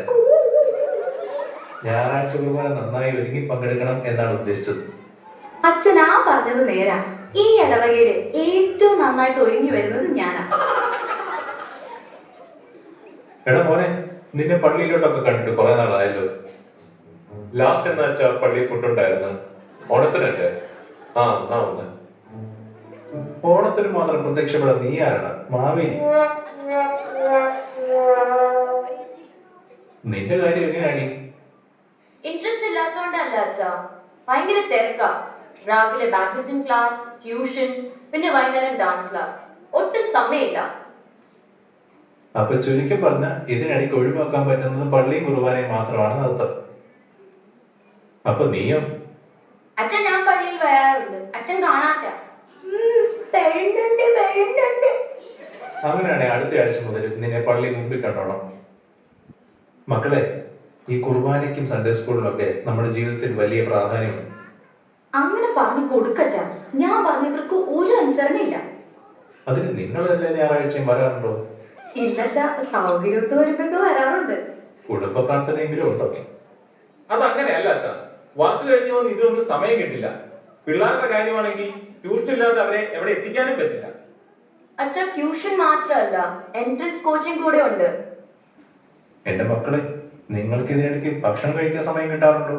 ഞായറാഴ്ച കുർബാന നന്നായി ഒരുങ്ങി പങ്കെടുക്കണം എന്നാണ് ഉദ്ദേശിച്ചത്. അച്ഛൻ ആ പറഞ്ഞത് നേരാ. ഈ ഇടവകയില് ഏറ്റവും നന്നായിട്ട് ഒരുങ്ങി വരുന്നത് ഞാനാ. എടാ മോനെ, നിന്നെ പള്ളിയിലോട്ടൊക്കെ കണ്ടിട്ട് കുറെ നാളായല്ലോ. ലാസ്റ്റ് എന്ന് വെച്ചാ പള്ളി ഫുഡ് ഉണ്ടായിരുന്നു. ഓണത്തിനല്ലേ? ആ, എന്നാ ഒന്ന് ഓണത്തിന് മാത്രം പ്രത്യക്ഷപ്പെടാൻ നീ ആരാണ്? മാവേലി. നിന്റെ കാര്യം എങ്ങനെയാണ്? ഇൻട്രസ്റ്റ് ഇല്ലാത്തോണ്ടല്ല അച്ഛാ, ഭയങ്കര തിരക്കാ. രാവിലെ ബാഡ്മിന്റൺ ക്ലാസ്, ട്യൂഷൻ, പിന്നെ വൈകുന്നേരം ഡാൻസ് ക്ലാസ്. ഒട്ടും സമയമില്ല. അപ്പൊ ചുരുക്കി പറഞ്ഞ ഇതിനിടയ്ക്ക് ഒഴിവാക്കാൻ പറ്റുന്നത് പള്ളിയും കുർബാനയും മാത്രമാണ് അർത്ഥം. അപ്പൊ നീയോ അച്ഛൻ ഞാൻ പള്ളിയിൽ വരാറുണ്ട്, അച്ഛൻ കാണാത്ത. അങ്ങനെയാണെങ്കിൽ അടുത്ത ആഴ്ച മുതൽ നിന്നെ പള്ളി മുമ്പിൽ കണ്ടോണം. മക്കളെ, ഈ കുർബാനയ്ക്കും സൺഡേ സ്കൂളിനൊക്കെ നമ്മുടെ ജീവിതത്തിൽ വലിയ പ്രാധാന്യമുണ്ട്. അങ്ങനെ പറഞ്ഞു കൊടുക്കച്ച. ഞാൻ പറഞ്ഞവർക്ക് ഒരു അനുസരണയില്ല. അതിന് നിങ്ങളല്ലേ ഞായറാഴ്ചയും വരാറുണ്ടോ? ഇല്ലച്ചാ, സൗകര്യത്ത് വരുമ്പോ വരാറുണ്ട്. കുടുംബ പ്രാർത്ഥനയെങ്കിലും ഉണ്ടോ? അതങ്ങനെയല്ല അച്ഛാ. വർക്ക് കഴിഞ്ഞു വന്ന് ഇതൊന്നും സമയം കിട്ടില്ല. പിള്ളേരുടെ കാര്യമാണെങ്കിൽ ട്യൂഷൻ ഇല്ലാതെ അവരെ എവിടെ എത്തിക്കാനും പറ്റില്ല. അച്ഛാ, ട്യൂഷൻ മാത്രമല്ല, എൻട്രൻസ് കോച്ചിങ് കൂടെ ഉണ്ട്. എന്റെ മക്കളെ, നിങ്ങൾക്ക് ഇതിനിടയ്ക്ക് ഭക്ഷണം കഴിക്കാൻ സമയം കിട്ടാറുണ്ടോ?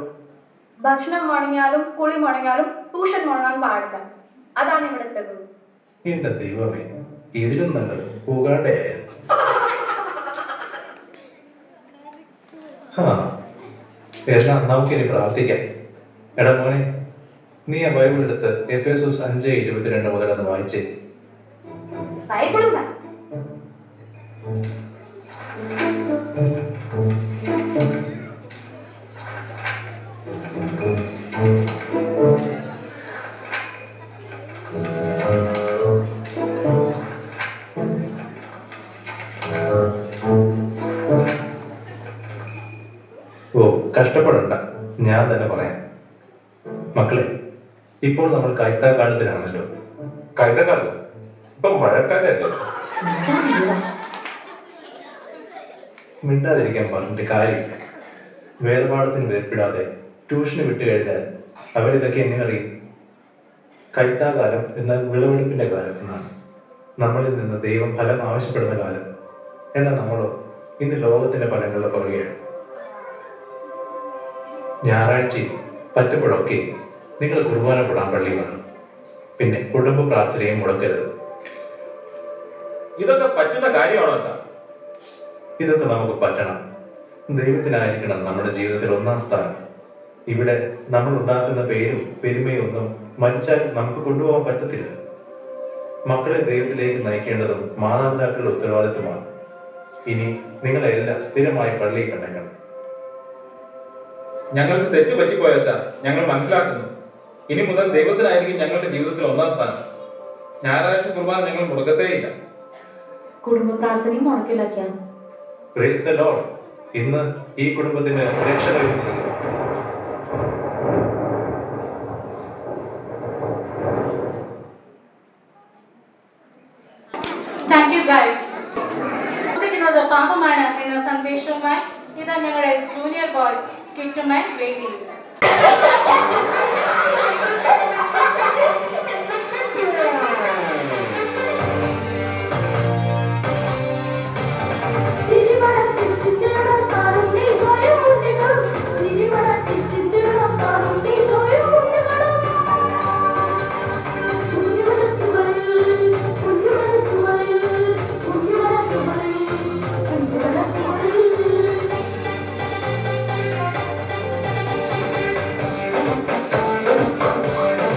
ഭക്ഷണം മുടങ്ങിയാലും കുളി മുടങ്ങിയാലും ട്യൂഷൻ മുടങ്ങാൻ പാടില്ല. അതാണ് ഇവിടുത്തെ റൂൾ. എന്റെ ദൈവമേ, ഇതിലും നല്ലത് പോകാണ്ടേ ആയിരുന്നു. എല്ലാം നമുക്കിനി പ്രാർത്ഥിക്കാം. എടാ മോനെ, നീ ആ ബൈബിൾ എടുത്ത് എഫേസോസ് 5:22 മുതൽ അത് വായിച്ചേ. ബൈബിളും ഓ, കഷ്ടപ്പെടണ്ട, ഞാൻ തന്നെ പറയാം. മക്കളെ, ഇപ്പോൾ നമ്മൾ കൈത്താക്കാലത്തിലാണല്ലോ. കൈതക്കാലം ഇപ്പം മഴക്കാലല്ലേ? മിണ്ടാതിരിക്കാൻ പറഞ്ഞിട്ട് കാര്യമില്ല. വേദപാഠത്തിന് വേർപ്പിടാതെ ട്യൂഷന് വിട്ടു കഴിഞ്ഞാൽ അവരിതൊക്കെ എങ്ങനെ അറിയും? കൈത്താകാലം എന്നാൽ വിളവെടുപ്പിന്റെ കാലം എന്നാണ്. നമ്മളിൽ നിന്ന് ദൈവം ഫലം ആവശ്യപ്പെടുന്ന കാലം. എന്നാൽ നമ്മളോ ഇന്ന് ലോകത്തിന്റെ ഫലങ്ങളുടെ പുറകെയാണ്. ഞായറാഴ്ചയും പറ്റുമ്പോഴൊക്കെ നിങ്ങൾ കുർബാന കൂടാൻ പള്ളി വേണം. പിന്നെ കുടുംബ പ്രാർത്ഥനയും മുടക്കരുത്. ഇതൊക്കെ പറ്റുന്ന കാര്യമാണോ അച്ഛാ? ഇതൊക്കെ നമുക്ക് പറ്റണം. ദൈവത്തിനായിരിക്കണം നമ്മുടെ ജീവിതത്തിൽ ഒന്നാം സ്ഥാനം. ഇവിടെ നമ്മൾ ഉണ്ടാക്കുന്ന പേരും പെരുമയും ഒന്നും മരിച്ചാൽ നമുക്ക് കൊണ്ടുപോകാൻ പറ്റത്തില്ല. മക്കളെ ദൈവത്തിലേക്ക് നയിക്കേണ്ടതും മാതാപിതാക്കളുടെ ഉത്തരവാദിത്വമാണ്. ഇനി നിങ്ങളെല്ലാം സ്ഥിരമായി പള്ളിയിൽ കണ്ടേക്കണം. ഞങ്ങൾക്ക് തെറ്റ് പറ്റിപ്പോയച്ചാ ഞങ്ങൾ മനസ്സിലാക്കുന്നു. ഇനി മുതൽ ദൈവത്തിനായിരിക്കും ഞങ്ങളുടെ ജീവിതത്തിൽ ഒന്നാം സ്ഥാനം. ഞായറാഴ്ച കുർബാന ഞങ്ങൾ മുടക്കത്തേയില്ല. കുടുംബ പ്രാർത്ഥനയും മുടക്കില്ല അച്ഛാ. Praise the Lord. ഇന്ന് ഈ കുടുംബത്തിന് രക്ഷ നൽകുന്നിരിക്കുന്നു. Thank you guys. പാപമാണ് എന്ന സന്ദേശവുമായി ഇതാ ഞങ്ങളുടെ ജൂനിയർ ബോയ്സ് സ്കിറ്റുമായി വേദിയിൽ. Thank you.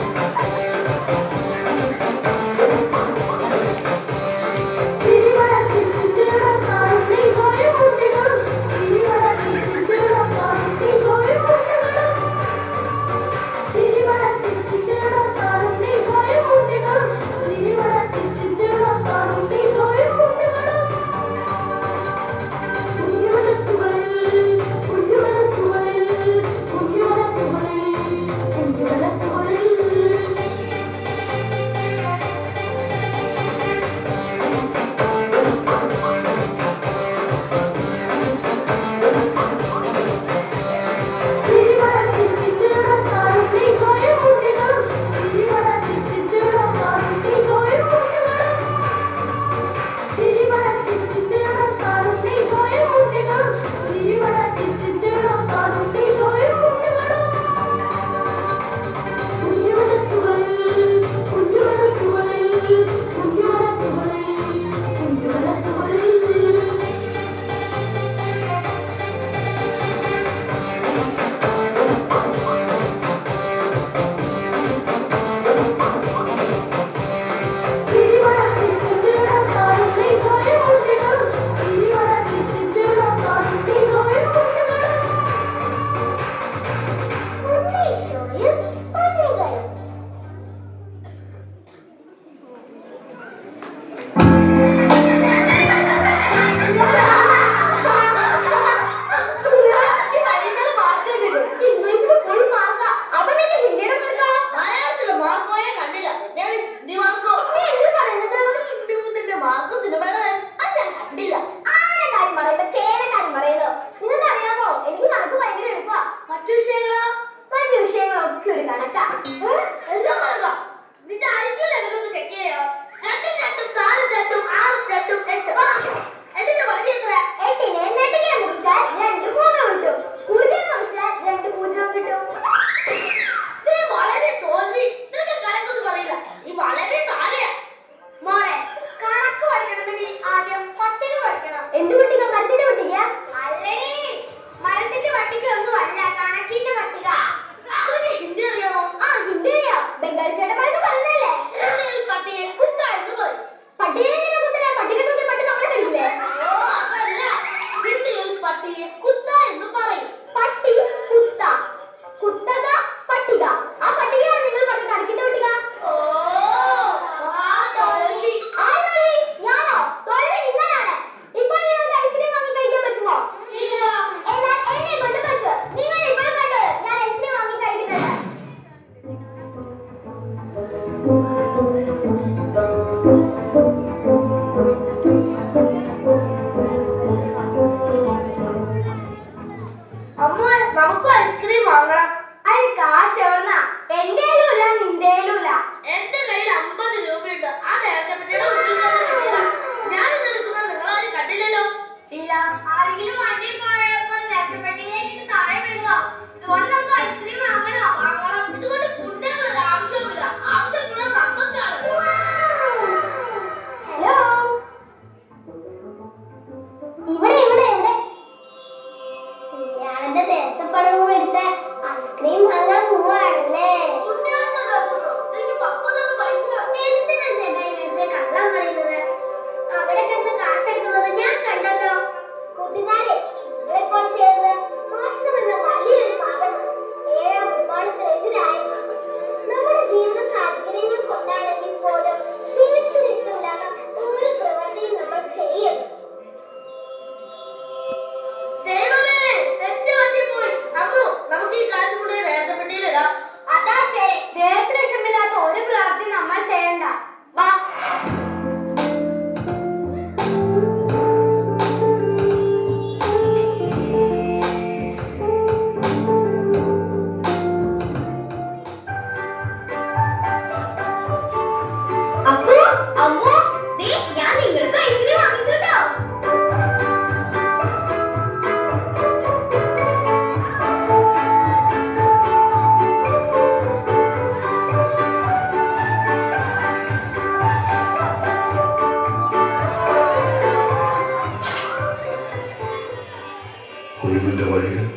ഒഴിവിന്റെ വഴികൾ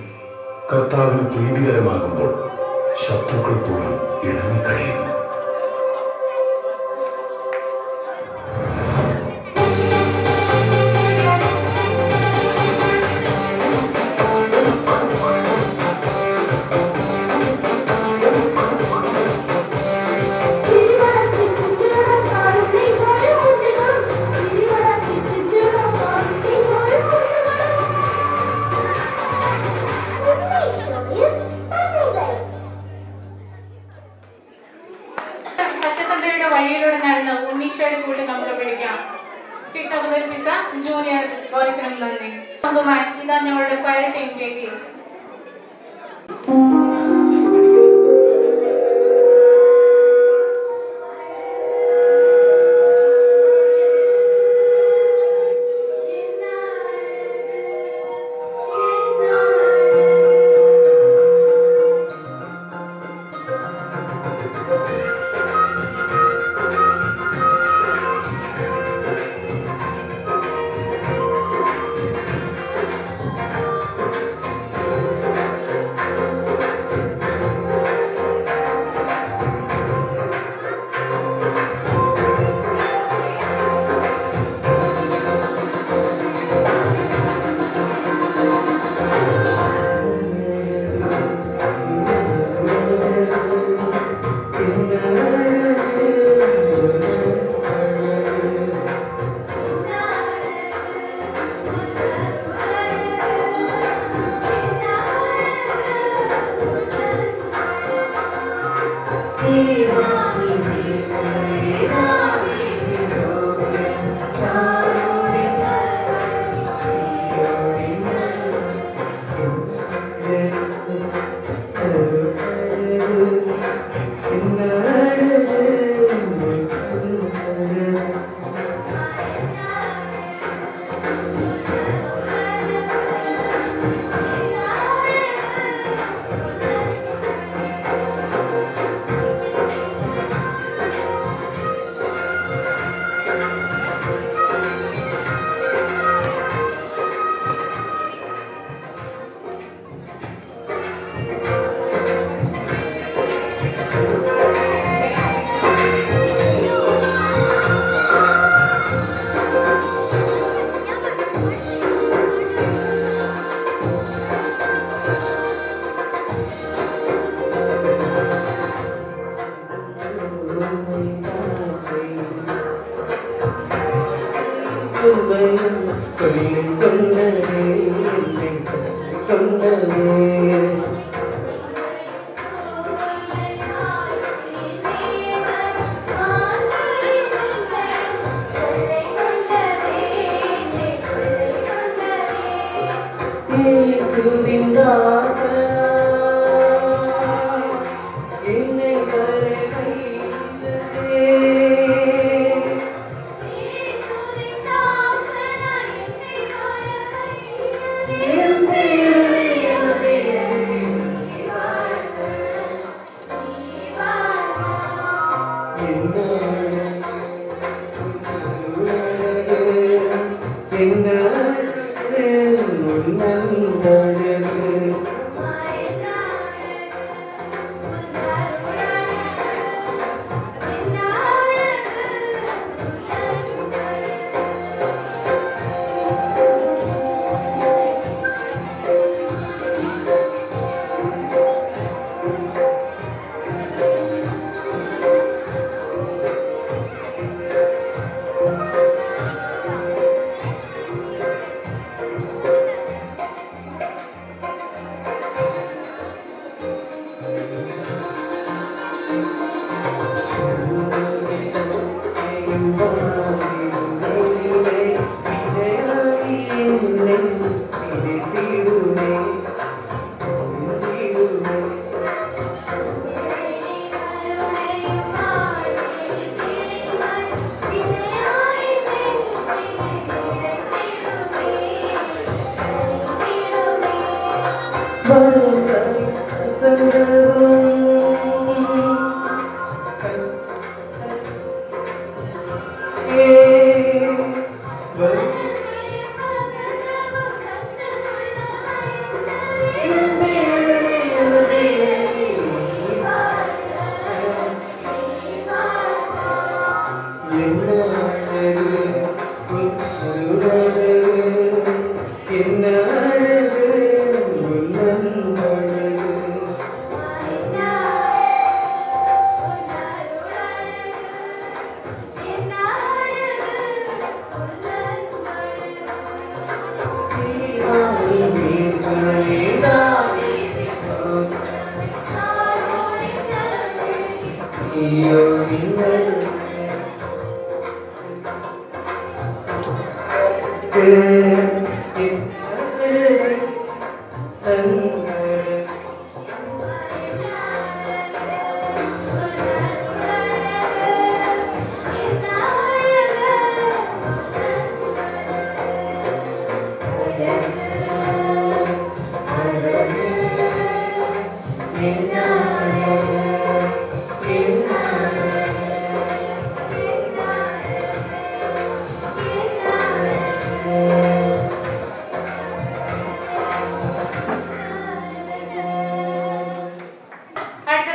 കർത്താവിന് പ്രീതികരമാകുമ്പോൾ ശത്രുക്കൾ പോലും ഇണങ്ങി കഴിയുന്നു. സത്യസന്ധയുടെ വഴിയിലൂടെ നടന്ന് ഉണ്ണീഷയുടെ കൂട്ട് നമുക്ക് പിടിക്കാം. സ്കിറ്റ് അവതരിപ്പിച്ച ജൂനിയർ ബോയ്സിനും നന്ദി. ഇതാ ഞങ്ങളുടെ ക്വയർ ടീം വേദി.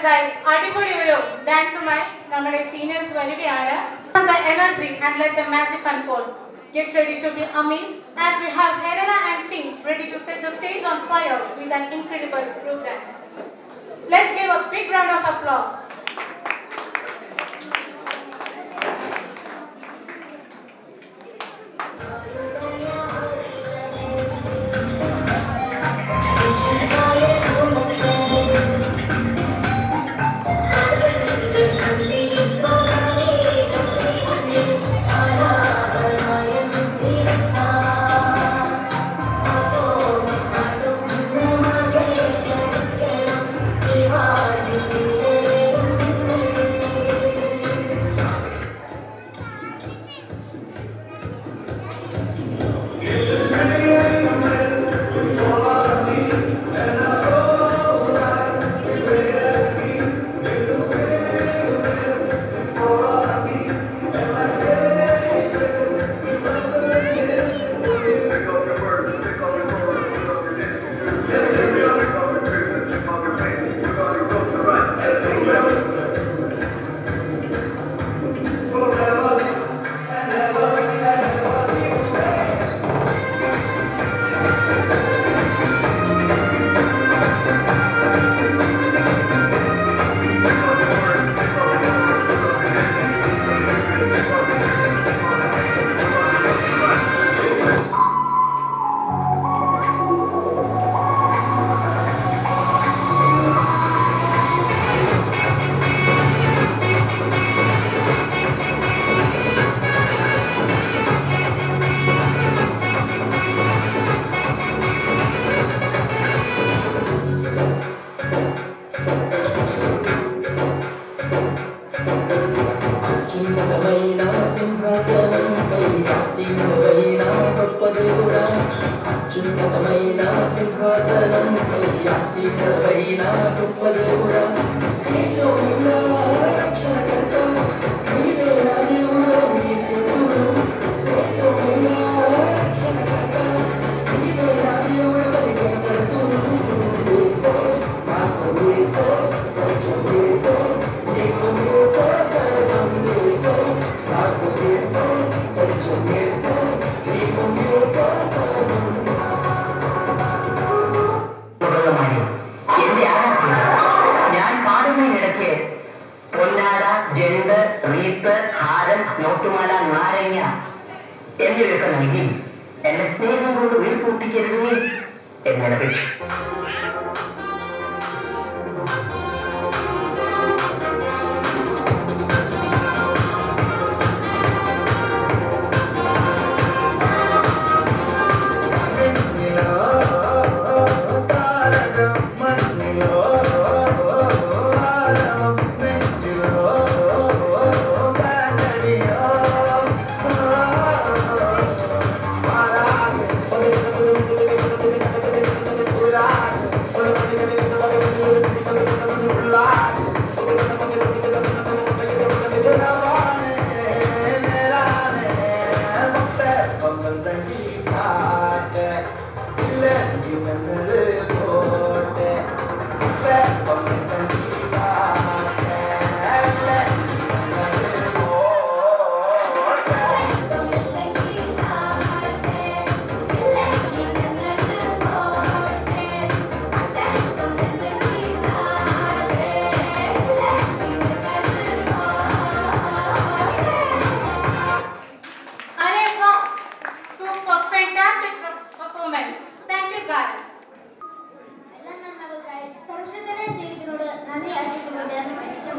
അടുത്തതായി അടിപൊളി ഒരു ഡാൻസുമായി നമ്മുടെ സീനിയേഴ്സ് വരികയാണ്. The energy and let the magic unfold. Get ready to be amazed as we have Helena and team ready to set the stage on fire with an incredible group dance. Let's give a big round of applause.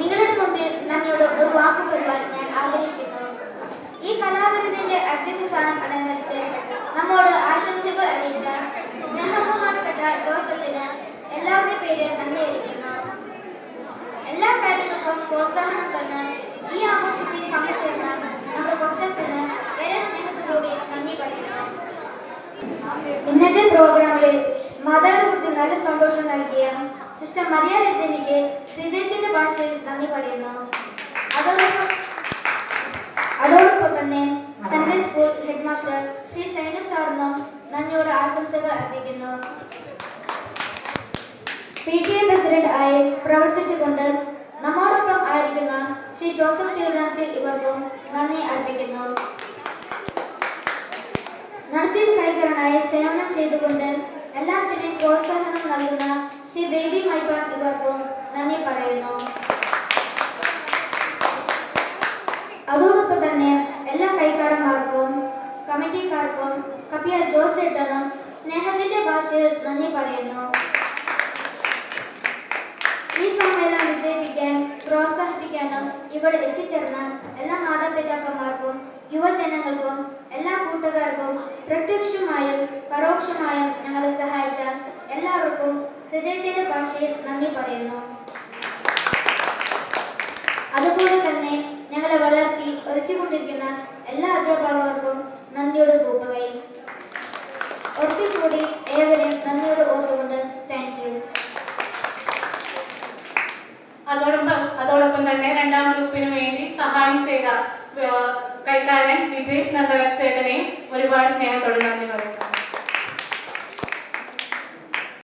നിങ്ങളുടെ മുമ്പിൽ നന്ദിയോട് ഒരു വാക്ക് പറയുവാൻ ഞാൻ ആഗ്രഹിക്കുന്നു. ഈ കലാവിരുതിന്റെ അധ്യക്ഷ സ്ഥാനം അലങ്കരിച്ച് നമ്മോട് ആശംസകൾ അറിയിച്ച സ്നേഹബഹുമാനപ്പെട്ട ജോസഫിന് എല്ലാവരുടെ പേര് നന്ദി അറിയിക്കുന്നു. എല്ലാ കാര്യങ്ങൾക്കും പ്രോത്സാഹനം തന്ന് ഈ ആഘോഷത്തിൽ പങ്കുചേർന്ന നമ്മുടെ കൊച്ചച്ഛന് ഏറെ സ്നേഹത്തോടെ നന്ദി പറയുന്നു. ഇന്നത്തെ പ്രോഗ്രാമിൽ മാതാവിനെ കുറിച്ച് നല്ല സന്തോഷം നൽകിയ സിസ്റ്റർ മരിയ രജനിക്ക് ഹൃദയത്തിന്റെ ഭാഷയിൽ നന്ദി പറയുന്നു. അതോടൊപ്പം തന്നെ Sunday school head master Shri Saina സാറിനും നന്ദിയോടെ ആശംസകൾ അർപ്പിക്കുന്നു. PTA പ്രസിഡന്റ് ആയി പ്രവർത്തിച്ചുകൊണ്ട് നമ്മോടൊപ്പം ആയിരിക്കുന്ന ശ്രീ ജോസഫ് തിരുനാമത്തിൽ ഇവർക്കും നന്ദി അർപ്പിക്കുന്നു. നടത്തിപ്പ് കൈകാരനായി സേവനം ചെയ്തുകൊണ്ട് എല്ലാത്തിനും പ്രോത്സാഹനം നൽകുന്ന ശ്രീ ബേബി മൈപ്പാൻ ഇവർക്കും നന്ദി പറയുന്നു. അതോടൊപ്പം തന്നെ എല്ലാ കൈക്കാരന്മാർക്കും കമ്മിറ്റിക്കാർക്കും കപ്പിയ ജോസേട്ടനും സ്നേഹത്തിന്റെ ഭാഷയിൽ നന്ദി പറയുന്നു. ഈ സമ്മേളനം വിജയിപ്പിക്കാൻ പ്രോത്സാഹിപ്പിക്കാനും ഇവിടെ എത്തിച്ചേർന്ന എല്ലാ മാതാപിതാക്കന്മാർക്കും യുവജനങ്ങൾക്കും എല്ലാ കൂട്ടുകാർക്കും പ്രത്യക്ഷമായും പരോക്ഷമായും ഞങ്ങളെ സഹായിച്ച എല്ലാവർക്കും ഹൃദയത്തിന്റെ ഭാഷയിൽ നന്ദി പറയുന്നു. അതുപോലെ തന്നെ ഞങ്ങളെ വളർത്തി ഒരുക്കിക്കൊണ്ടിരിക്കുന്ന എല്ലാ അധ്യാപകർക്കും നന്ദിയോട് കൂപ്പുകയും ഒരിക്കൽ കൂടി ഏവരെയും നന്ദിയോട് ഓർത്തുകൊണ്ട് താങ്ക് യു. അതോടൊപ്പം തന്നെ രണ്ടാം ഗ്രൂപ്പിന് വേണ്ടി സഹായം ചെയ്ത കൈക്കാരൻ വിജേഷ് നഗര ചേട്ടനെയും ഒരുപാട് സ്നേഹത്തോടെ നന്ദി പറയുന്നു.